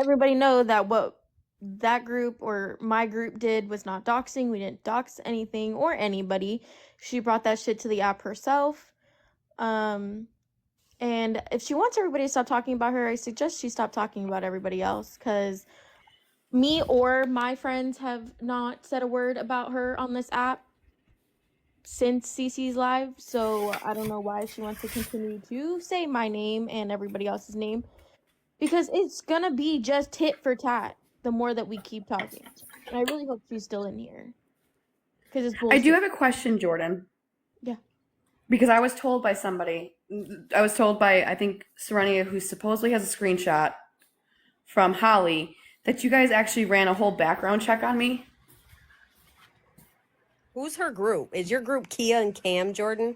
everybody know that what that group or my group did was not doxing. We didn't dox anything or anybody. She brought that shit to the app herself. And if she wants everybody to stop talking about her, I suggest she stop talking about everybody else, because me or my friends have not said a word about her on this app since CC's live, so I don't know why she wants to continue to say my name and everybody else's name, because it's gonna be just tit for tat the more that we keep talking. And I really hope she's still in here, because it's bullshit. I do have a question, Jordan. Yeah. Because I was told by somebody, I think Serenia, who supposedly has a screenshot from Holly, that you guys actually ran a whole background check on me. Who's her group? Is your group Kia and Cam, Jordan?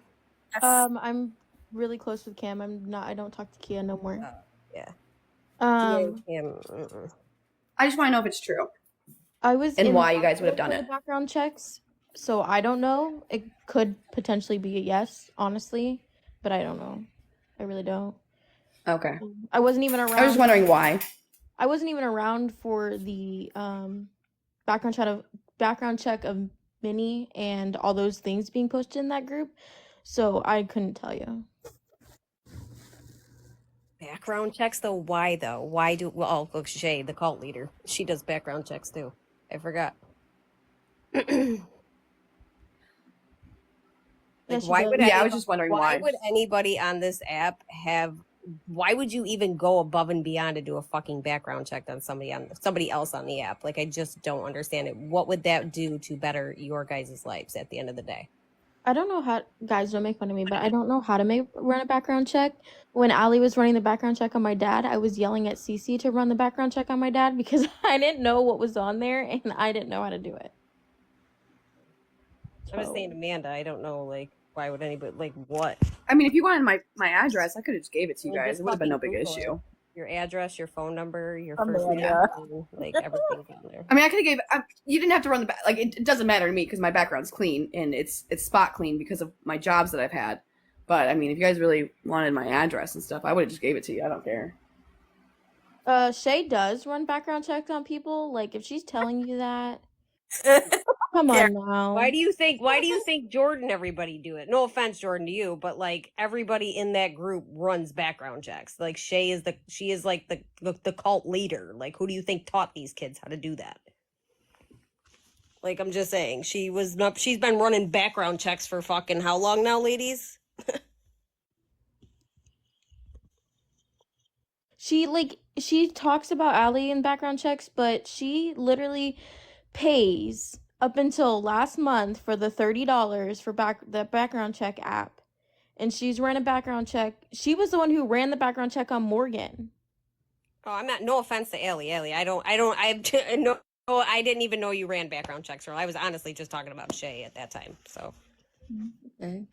I'm really close with Cam. I don't talk to Kia no more. Yeah. Um, Kia and Cam. I just want to know if it's true. I was And in why the you guys would have done hospital for it. the background checks, so I don't know. It could potentially be a yes, honestly, but I don't know. I really don't. Okay. I wasn't even around. I was just wondering why. I wasn't even around for the background check of Minnie and all those things being posted in that group, so I couldn't tell you. Background checks, though? Why, though? Why do... Well, look, Shay, the cult leader. She does background checks, too. I forgot. Yeah, she why does. would Yeah, I was just wondering why. Why would anybody on this app have... Why would you even go above and beyond to do a fucking background check on somebody else on the app? Like, I just don't understand it. What would that do to better your guys' lives at the end of the day? I don't know how, guys, don't make fun of me, but I don't know how to run a background check. When Allie was running the background check on my dad, I was yelling at Cece to run the background check on my dad because I didn't know what was on there and I didn't know how to do it. I was saying, Amanda, I don't know, like, why would anybody, like, what? I mean, if you wanted my address, I could have just gave it to you Well, guys. just It would have been no fucking big Google it. issue. Your address, your phone number, your Amanda. first name, like, everything's on there. I mean, I could have gave. You didn't have to run the back. Like, it doesn't matter to me because my background's clean and it's spot clean because of my jobs that I've had. But I mean, if you guys really wanted my address and stuff, I would have just gave it to you. I don't care. Shay does run background checks on people. Like, if she's telling you that, come on now. Why do you think Jordan, everybody do it? No offense, Jordan, to you, but like everybody in that group runs background checks. Like she is like the cult leader. Like, who do you think taught these kids how to do that? Like, I'm just saying, she's been running background checks for fucking how long now, ladies? She talks about Allie in background checks, but she literally pays up until last month for the $30 for the background check app, and she's ran a background check. She was the one who ran the background check on Morgan. Oh, I'm not. No offense to Allie. I no. I didn't even know you ran background checks, girl. I was honestly just talking about Shay at that time. So. Okay.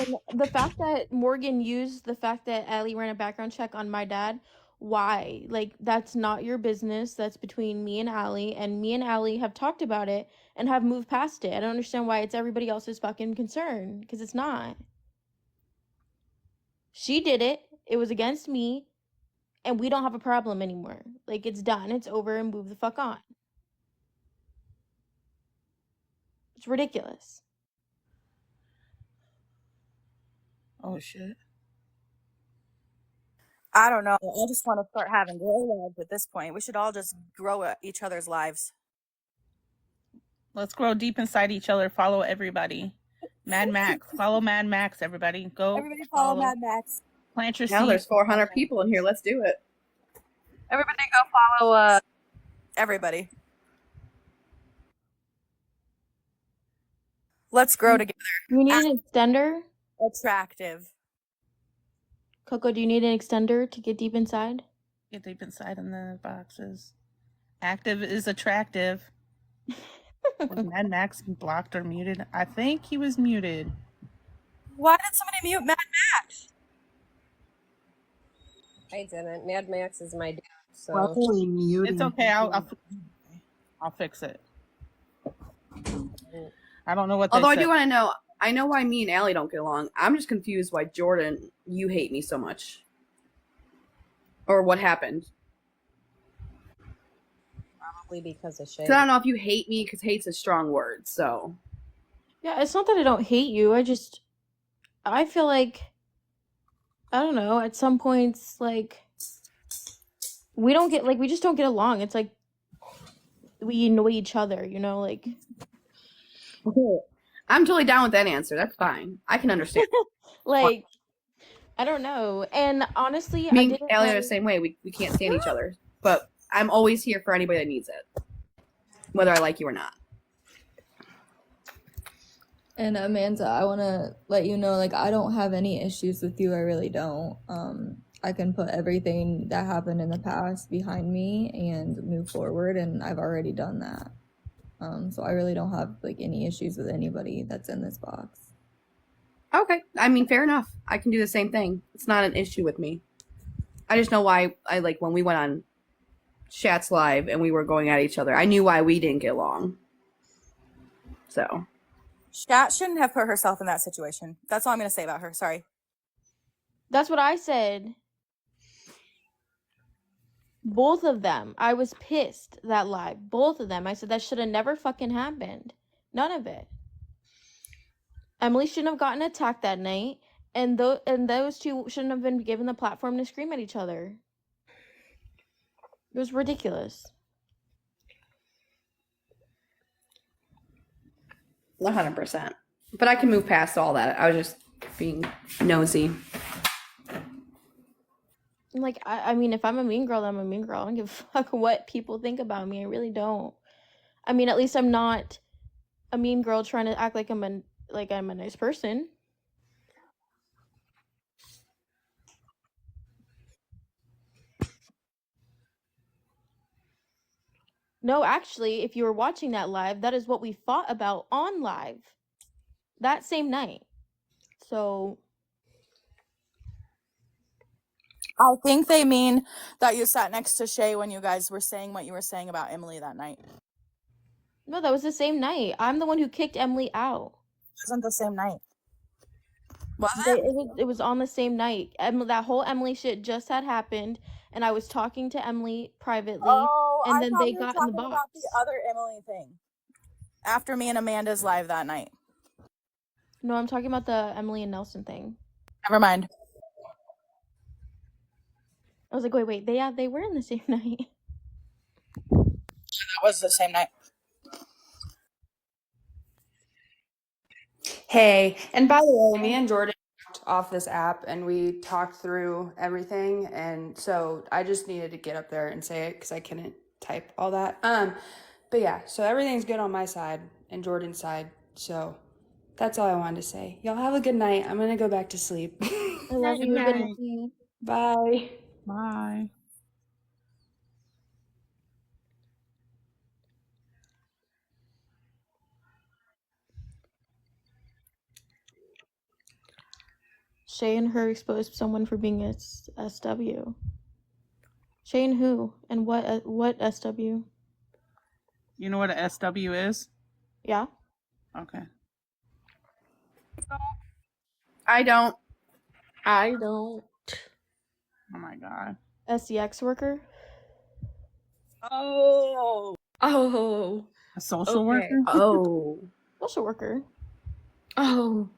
And the fact that Morgan used the fact that Allie ran a background check on my dad, why? Like, that's not your business. That's between me and Allie, and me and Allie have talked about it and have moved past it. I don't understand why it's everybody else's fucking concern, because it's not. She did it. It was against me, and we don't have a problem anymore. Like, it's done. It's over, and move the fuck on. It's ridiculous. Oh shit. I don't know. I just want to start having grow lives at this point. We should all just grow at each other's lives. Let's grow deep inside each other. Follow everybody. Mad Max. Follow Mad Max, everybody. Go. Everybody follow Mad Max. Plant your Now seeds. there's 400 people in here. Let's do it. Everybody go follow everybody. Let's grow together. You need an extender? Attractive. Coco, do you need an extender to get deep inside? Get deep inside in the boxes. Active is attractive. Was Mad Max blocked or muted? I think he was muted. Why did somebody mute Mad Max? I didn't. Mad Max is my dad. So Luckily muting. It's okay. I'll fix it. I don't know what. Although they I do said. want to know, I know why me and Allie don't get along. I'm just confused why Jordan, you hate me so much. Or what happened. probably because of Shay. 'Cause I don't know if you hate me, because hate's a strong word, so. Yeah, it's not that I don't hate you. I feel like, I don't know, at some points, like, we just don't get along. It's like, we annoy each other, like. I'm totally down with that answer. That's fine. I can understand. Like, I don't know. And honestly, Me I and didn't Allie are like- the same way. We can't stand each other. But I'm always here for anybody that needs it. Whether I like you or not. And Amanda, I want to let you know, like, I don't have any issues with you. I really don't. I can put everything that happened in the past behind me and move forward, and I've already done that. So I really don't have, like, any issues with anybody that's in this box. Okay. I mean, fair enough. I can do the same thing. It's not an issue with me. I just know why when we went on Chats Live and we were going at each other, I knew why we didn't get along. So. Shat shouldn't have put herself in that situation. That's all I'm going to say about her. Sorry. That's what I said. Both of them. I was pissed that live. Both of them. I said that should have never fucking happened. None of it. Emily shouldn't have gotten attacked that night, and those two shouldn't have been given the platform to scream at each other. It was ridiculous. 100%. But I can move past all that. I was just being nosy. Like, I mean, if I'm a mean girl, I'm a mean girl. I don't give a fuck what people think about me. I really don't. I mean, at least I'm not a mean girl trying to act like I'm a nice person. No, actually, if you were watching that live, that is what we fought about on live that same night. So I think they mean that you sat next to Shay when you guys were saying what you were saying about Emily that night. no, that was the same night. I'm the one who kicked Emily out. It wasn't the same night. Was it? It was on the same night. That whole Emily shit just had happened, and I was talking to Emily privately, and then they got in the box. About the other Emily thing. After me and Amanda's live that night. No, I'm talking about the Emily and Nelson thing. Never mind. I was like, wait, they were in the same night. That was the same night. Hey, and by the way, me and Jordan talked off this app and we talked through everything, and so I just needed to get up there and say it because I couldn't type all that. But yeah, so everything's good on my side and Jordan's side, so That's all I wanted to say. Y'all have a good night. I'm gonna go back to sleep. I love Good you. Good night. night. Bye. Bye. Shay and her exposed someone for being a SW. Shay and who? And what SW? You know what a SW is? Yeah. Okay. I don't. I don't. Oh my god. SEX worker? Oh. A social Okay. worker? Oh. Social worker. Oh.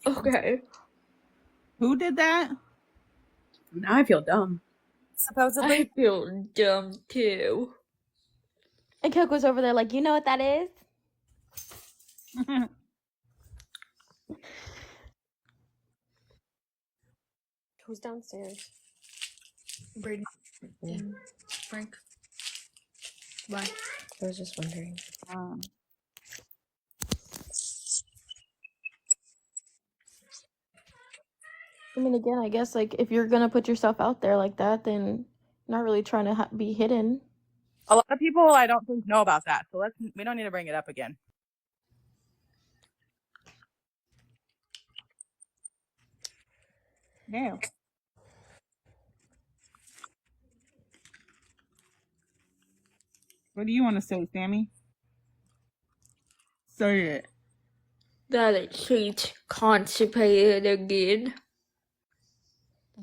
Okay. Who did that? Now I feel dumb. Supposedly. I feel dumb too. And Coco's over there like, you know what that is? Who's downstairs? Brady. Frank. Why? I was just wondering. I mean, again, I guess, like, if you're gonna put yourself out there like that, then you're not really trying to be hidden. A lot of people I don't think know about that, so we don't need to bring it up again. Yeah. What do you want to say, Sammy? Say it. That she's constipated again.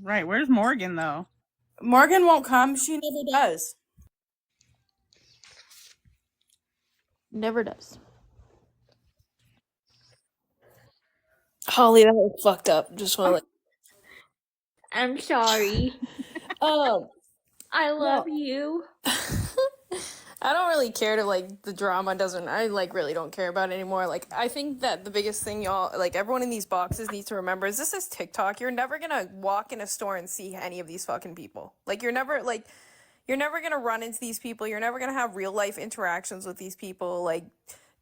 Right, where's Morgan though? Morgan won't come. She never does. Never does. Holly, that was fucked up. Just want to let. I'm sorry. I love you. I don't really care to like the drama doesn't I like really don't care about it anymore. Like I think that the biggest thing y'all like everyone in these boxes needs to remember is this is TikTok. You're never gonna walk in a store and see any of these fucking people. Like you're never gonna run into these people. You're never gonna have real life interactions with these people. Like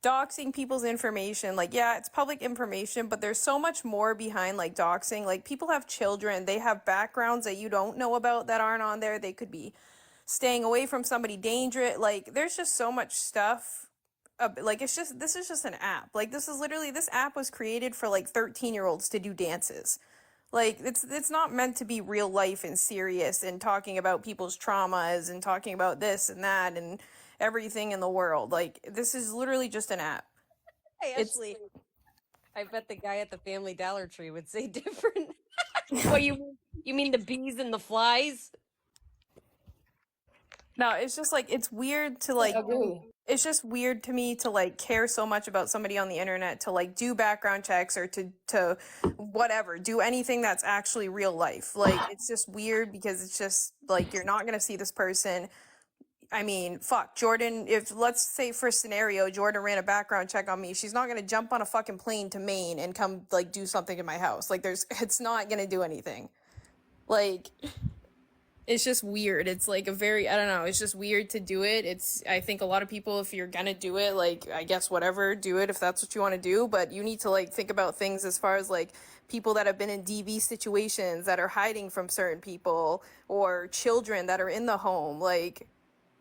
doxing people's information, like yeah, it's public information, but there's so much more behind like doxing. Like people have children, they have backgrounds that you don't know about that aren't on there. They could be staying away from somebody dangerous. Like there's just so much stuff. Like this is just an app. Like this app was created for like 13-year-olds to do dances. Like it's not meant to be real life and serious and talking about people's traumas and talking about this and that and everything in the world. Like this is literally just an app. Hey, Ashley. I bet the guy at the Family Dollar Tree would say different. What you mean the bees and the flies? No, it's just like it's weird to like it's just weird to me to like care so much about somebody on the internet to like do background checks or to whatever, do anything that's actually real life. Like it's just weird because it's just like you're not gonna see this person. I mean, fuck, Jordan, if let's say for scenario, Jordan ran a background check on me, she's not gonna jump on a fucking plane to Maine and come like do something in my house. Like it's not gonna do anything. Like it's just weird. It's like I don't know, it's just weird to do it. I think a lot of people, if you're gonna do it, like, I guess whatever, do it if that's what you want to do, but you need to, like, think about things as far as, like, people that have been in DV situations that are hiding from certain people, or children that are in the home. Like,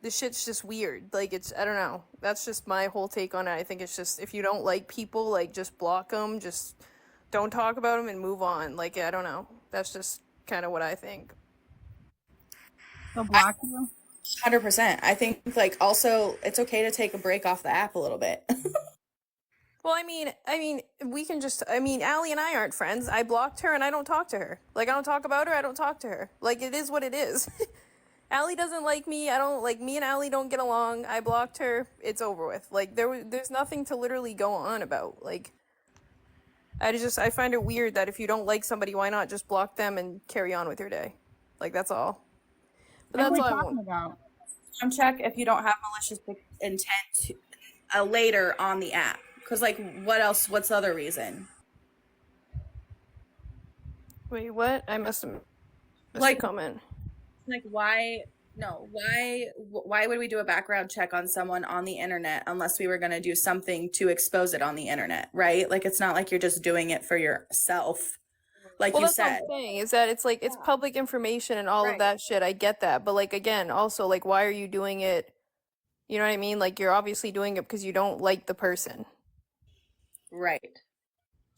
this shit's just weird. Like, I don't know. That's just my whole take on it. I think it's just, if you don't like people, like, just block them, just don't talk about them and move on. Like, I don't know. That's just kind of what I think. They'll block you? 100%. I think like also it's okay to take a break off the app a little bit. Well, I mean, we can just, Allie and I aren't friends. I blocked her and I don't talk to her. Like, I don't talk about her, I don't talk to her. Like, it is what it is. Allie doesn't like me. Me and Allie don't get along. I blocked her. It's over with. Like, there's nothing to literally go on about. Like, I find it weird that if you don't like somebody, why not just block them and carry on with your day? Like, that's all. But that's all I want. About? Check if you don't have malicious intent later on the app. Because, like, what's the other reason? Wait, what? I must have missed Like, a comment. Like, why No, why would we do a background check on someone on the internet unless we were going to do something to expose it on the internet, right? Like it's not like you're just doing it for yourself. Like Well, you that's what said. I'm saying, is that it's like it's public information and all of that shit. I get that. But like again, also like why are you doing it? You know what I mean? Like you're obviously doing it because you don't like the person. Right.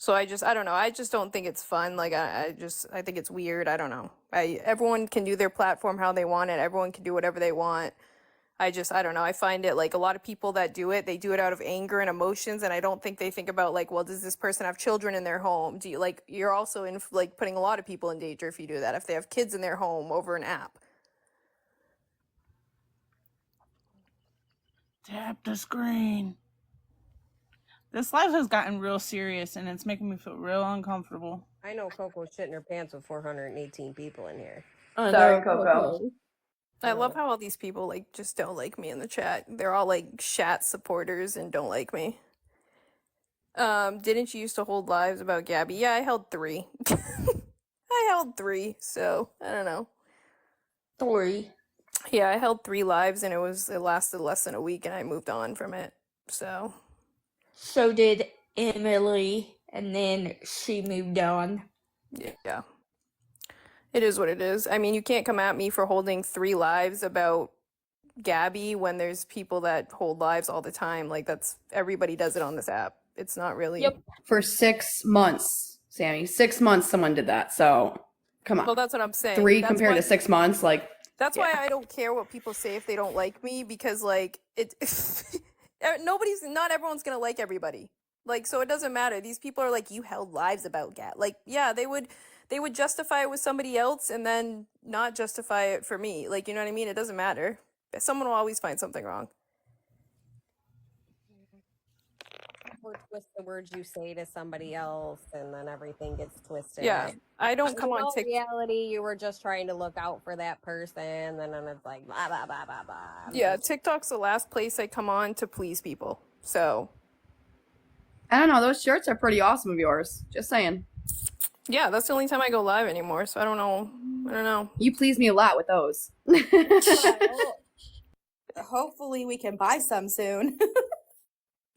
So I don't know. I just don't think it's fun. Like I think it's weird. I don't know. Everyone can do their platform how they want it. Everyone can do whatever they want. I don't know. I find it like a lot of people that do it, they do it out of anger and emotions, and I don't think they think about like, well, does this person have children in their home? Do you like you're also in like putting a lot of people in danger if you do that, if they have kids in their home over an app. Tap the screen. This life has gotten real serious and it's making me feel real uncomfortable. I know Coco's shitting her pants with 418 people in here. Sorry, Coco. I love how all these people like just don't like me in the chat. They're all like Shat supporters and don't like me. Didn't you used to hold lives about Gabby? Yeah, I held 3. I held 3, so I don't know. 3. Yeah, I held 3 lives and it lasted less than a week and I moved on from it. So did Emily, and then she moved on. yeah. It is what it is. I mean, you can't come at me for holding 3 lives about Gabby when there's people that hold lives all the time. Like everybody does it on this app. It's not really. Yep. For 6 months, Sammy. 6 months someone did that. So come on. Well, that's what I'm saying. 3 That's compared why- to 6 months, like That's why I don't care what people say if they don't like me, because like not everyone's gonna like everybody. Like, so it doesn't matter. These people are like, you held lives about Gab. Like, yeah, they would justify it with somebody else and then not justify it for me. Like, you know what I mean? It doesn't matter. Someone will always find something wrong. Or twist the words you say to somebody else, and then everything gets twisted. Yeah, I don't come on In TikTok. reality, you were just trying to look out for that person, and then it's like blah blah blah blah blah. Yeah, TikTok's the last place I come on to please people. So I don't know, those shirts are pretty awesome of yours. Just saying. yeah, that's the only time I go live anymore. So I don't know. You please me a lot with those. Hopefully we can buy some soon.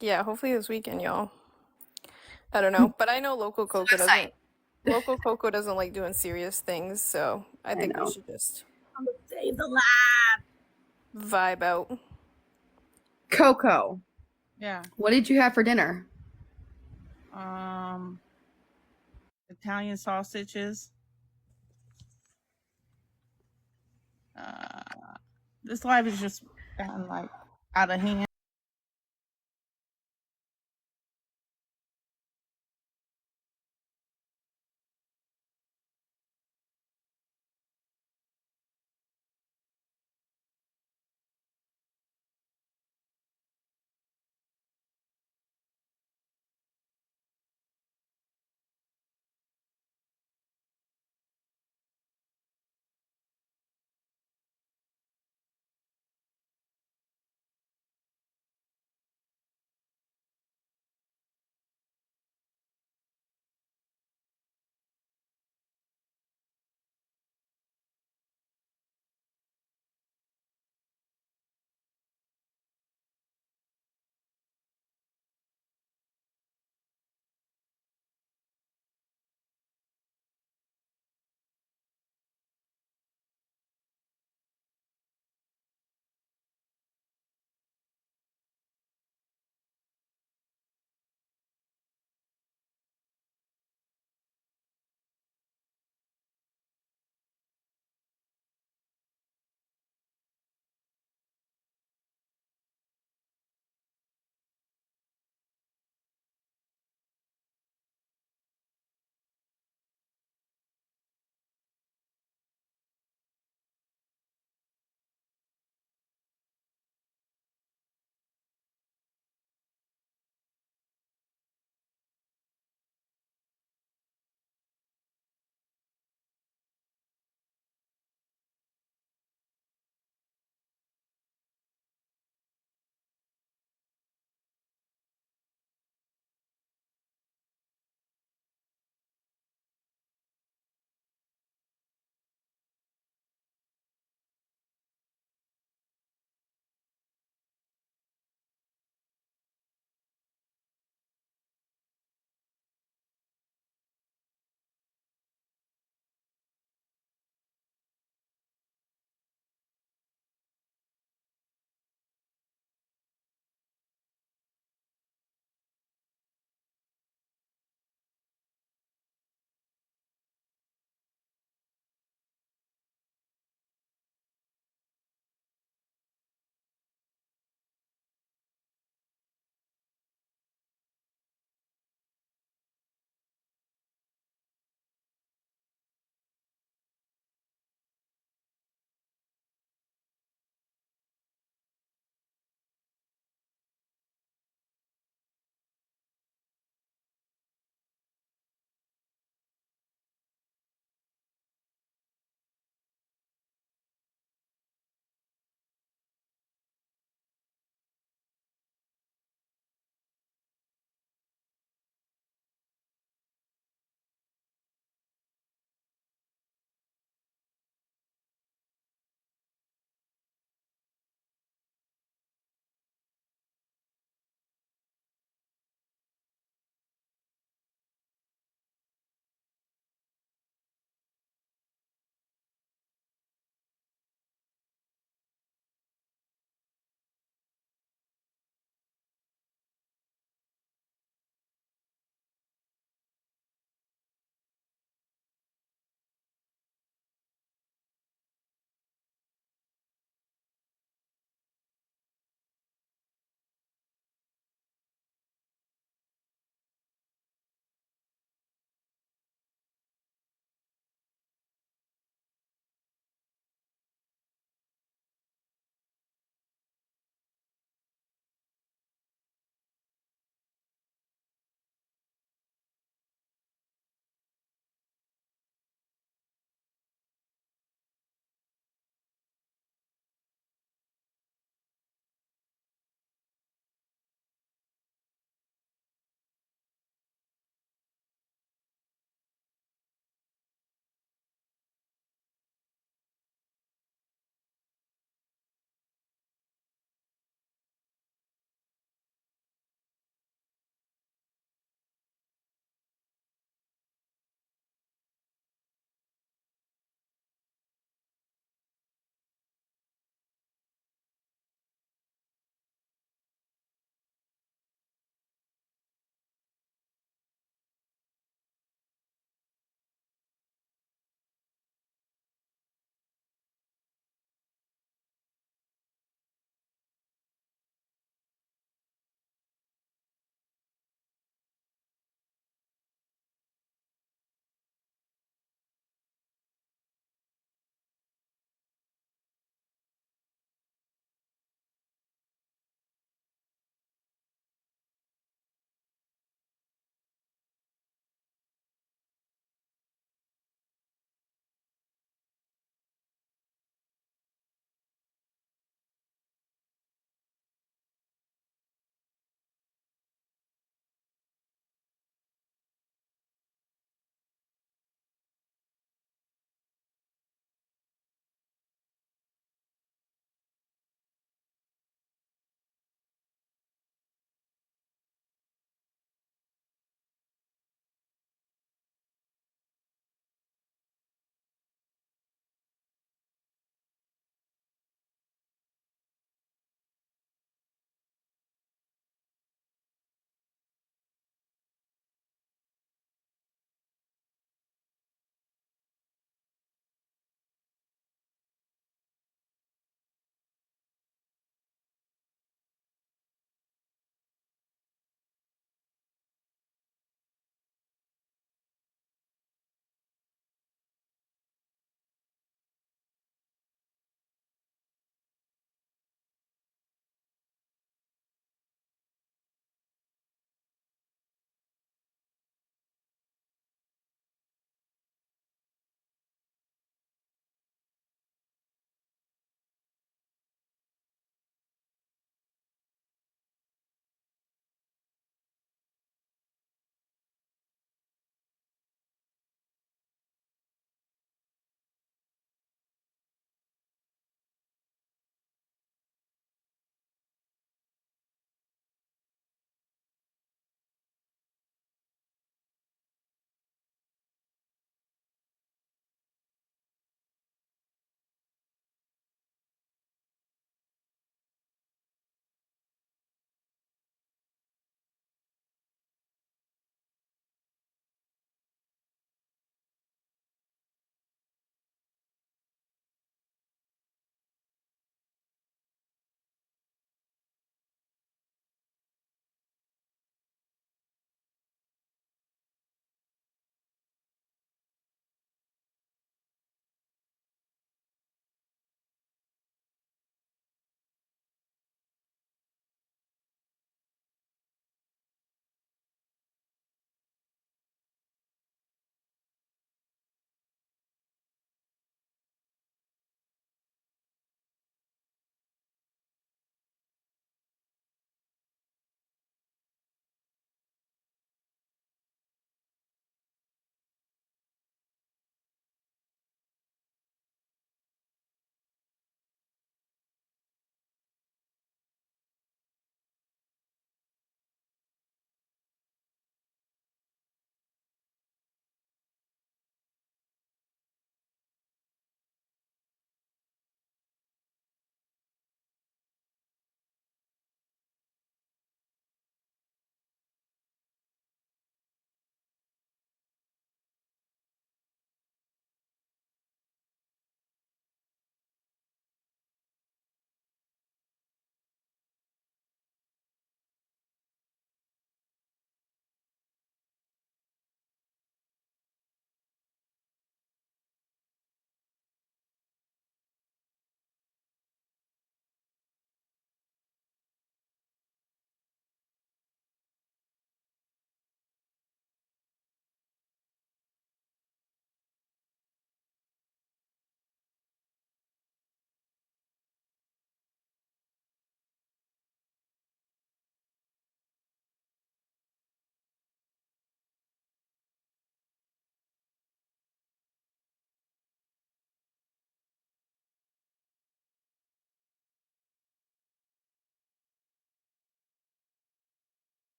Yeah, hopefully this weekend, y'all. I don't know, but I know Local Coco doesn't like doing serious things, so I think we should just Save the lab. vibe out. Coco, Yeah. what did you have for dinner? Italian sausages. This life has just gotten like out of hand.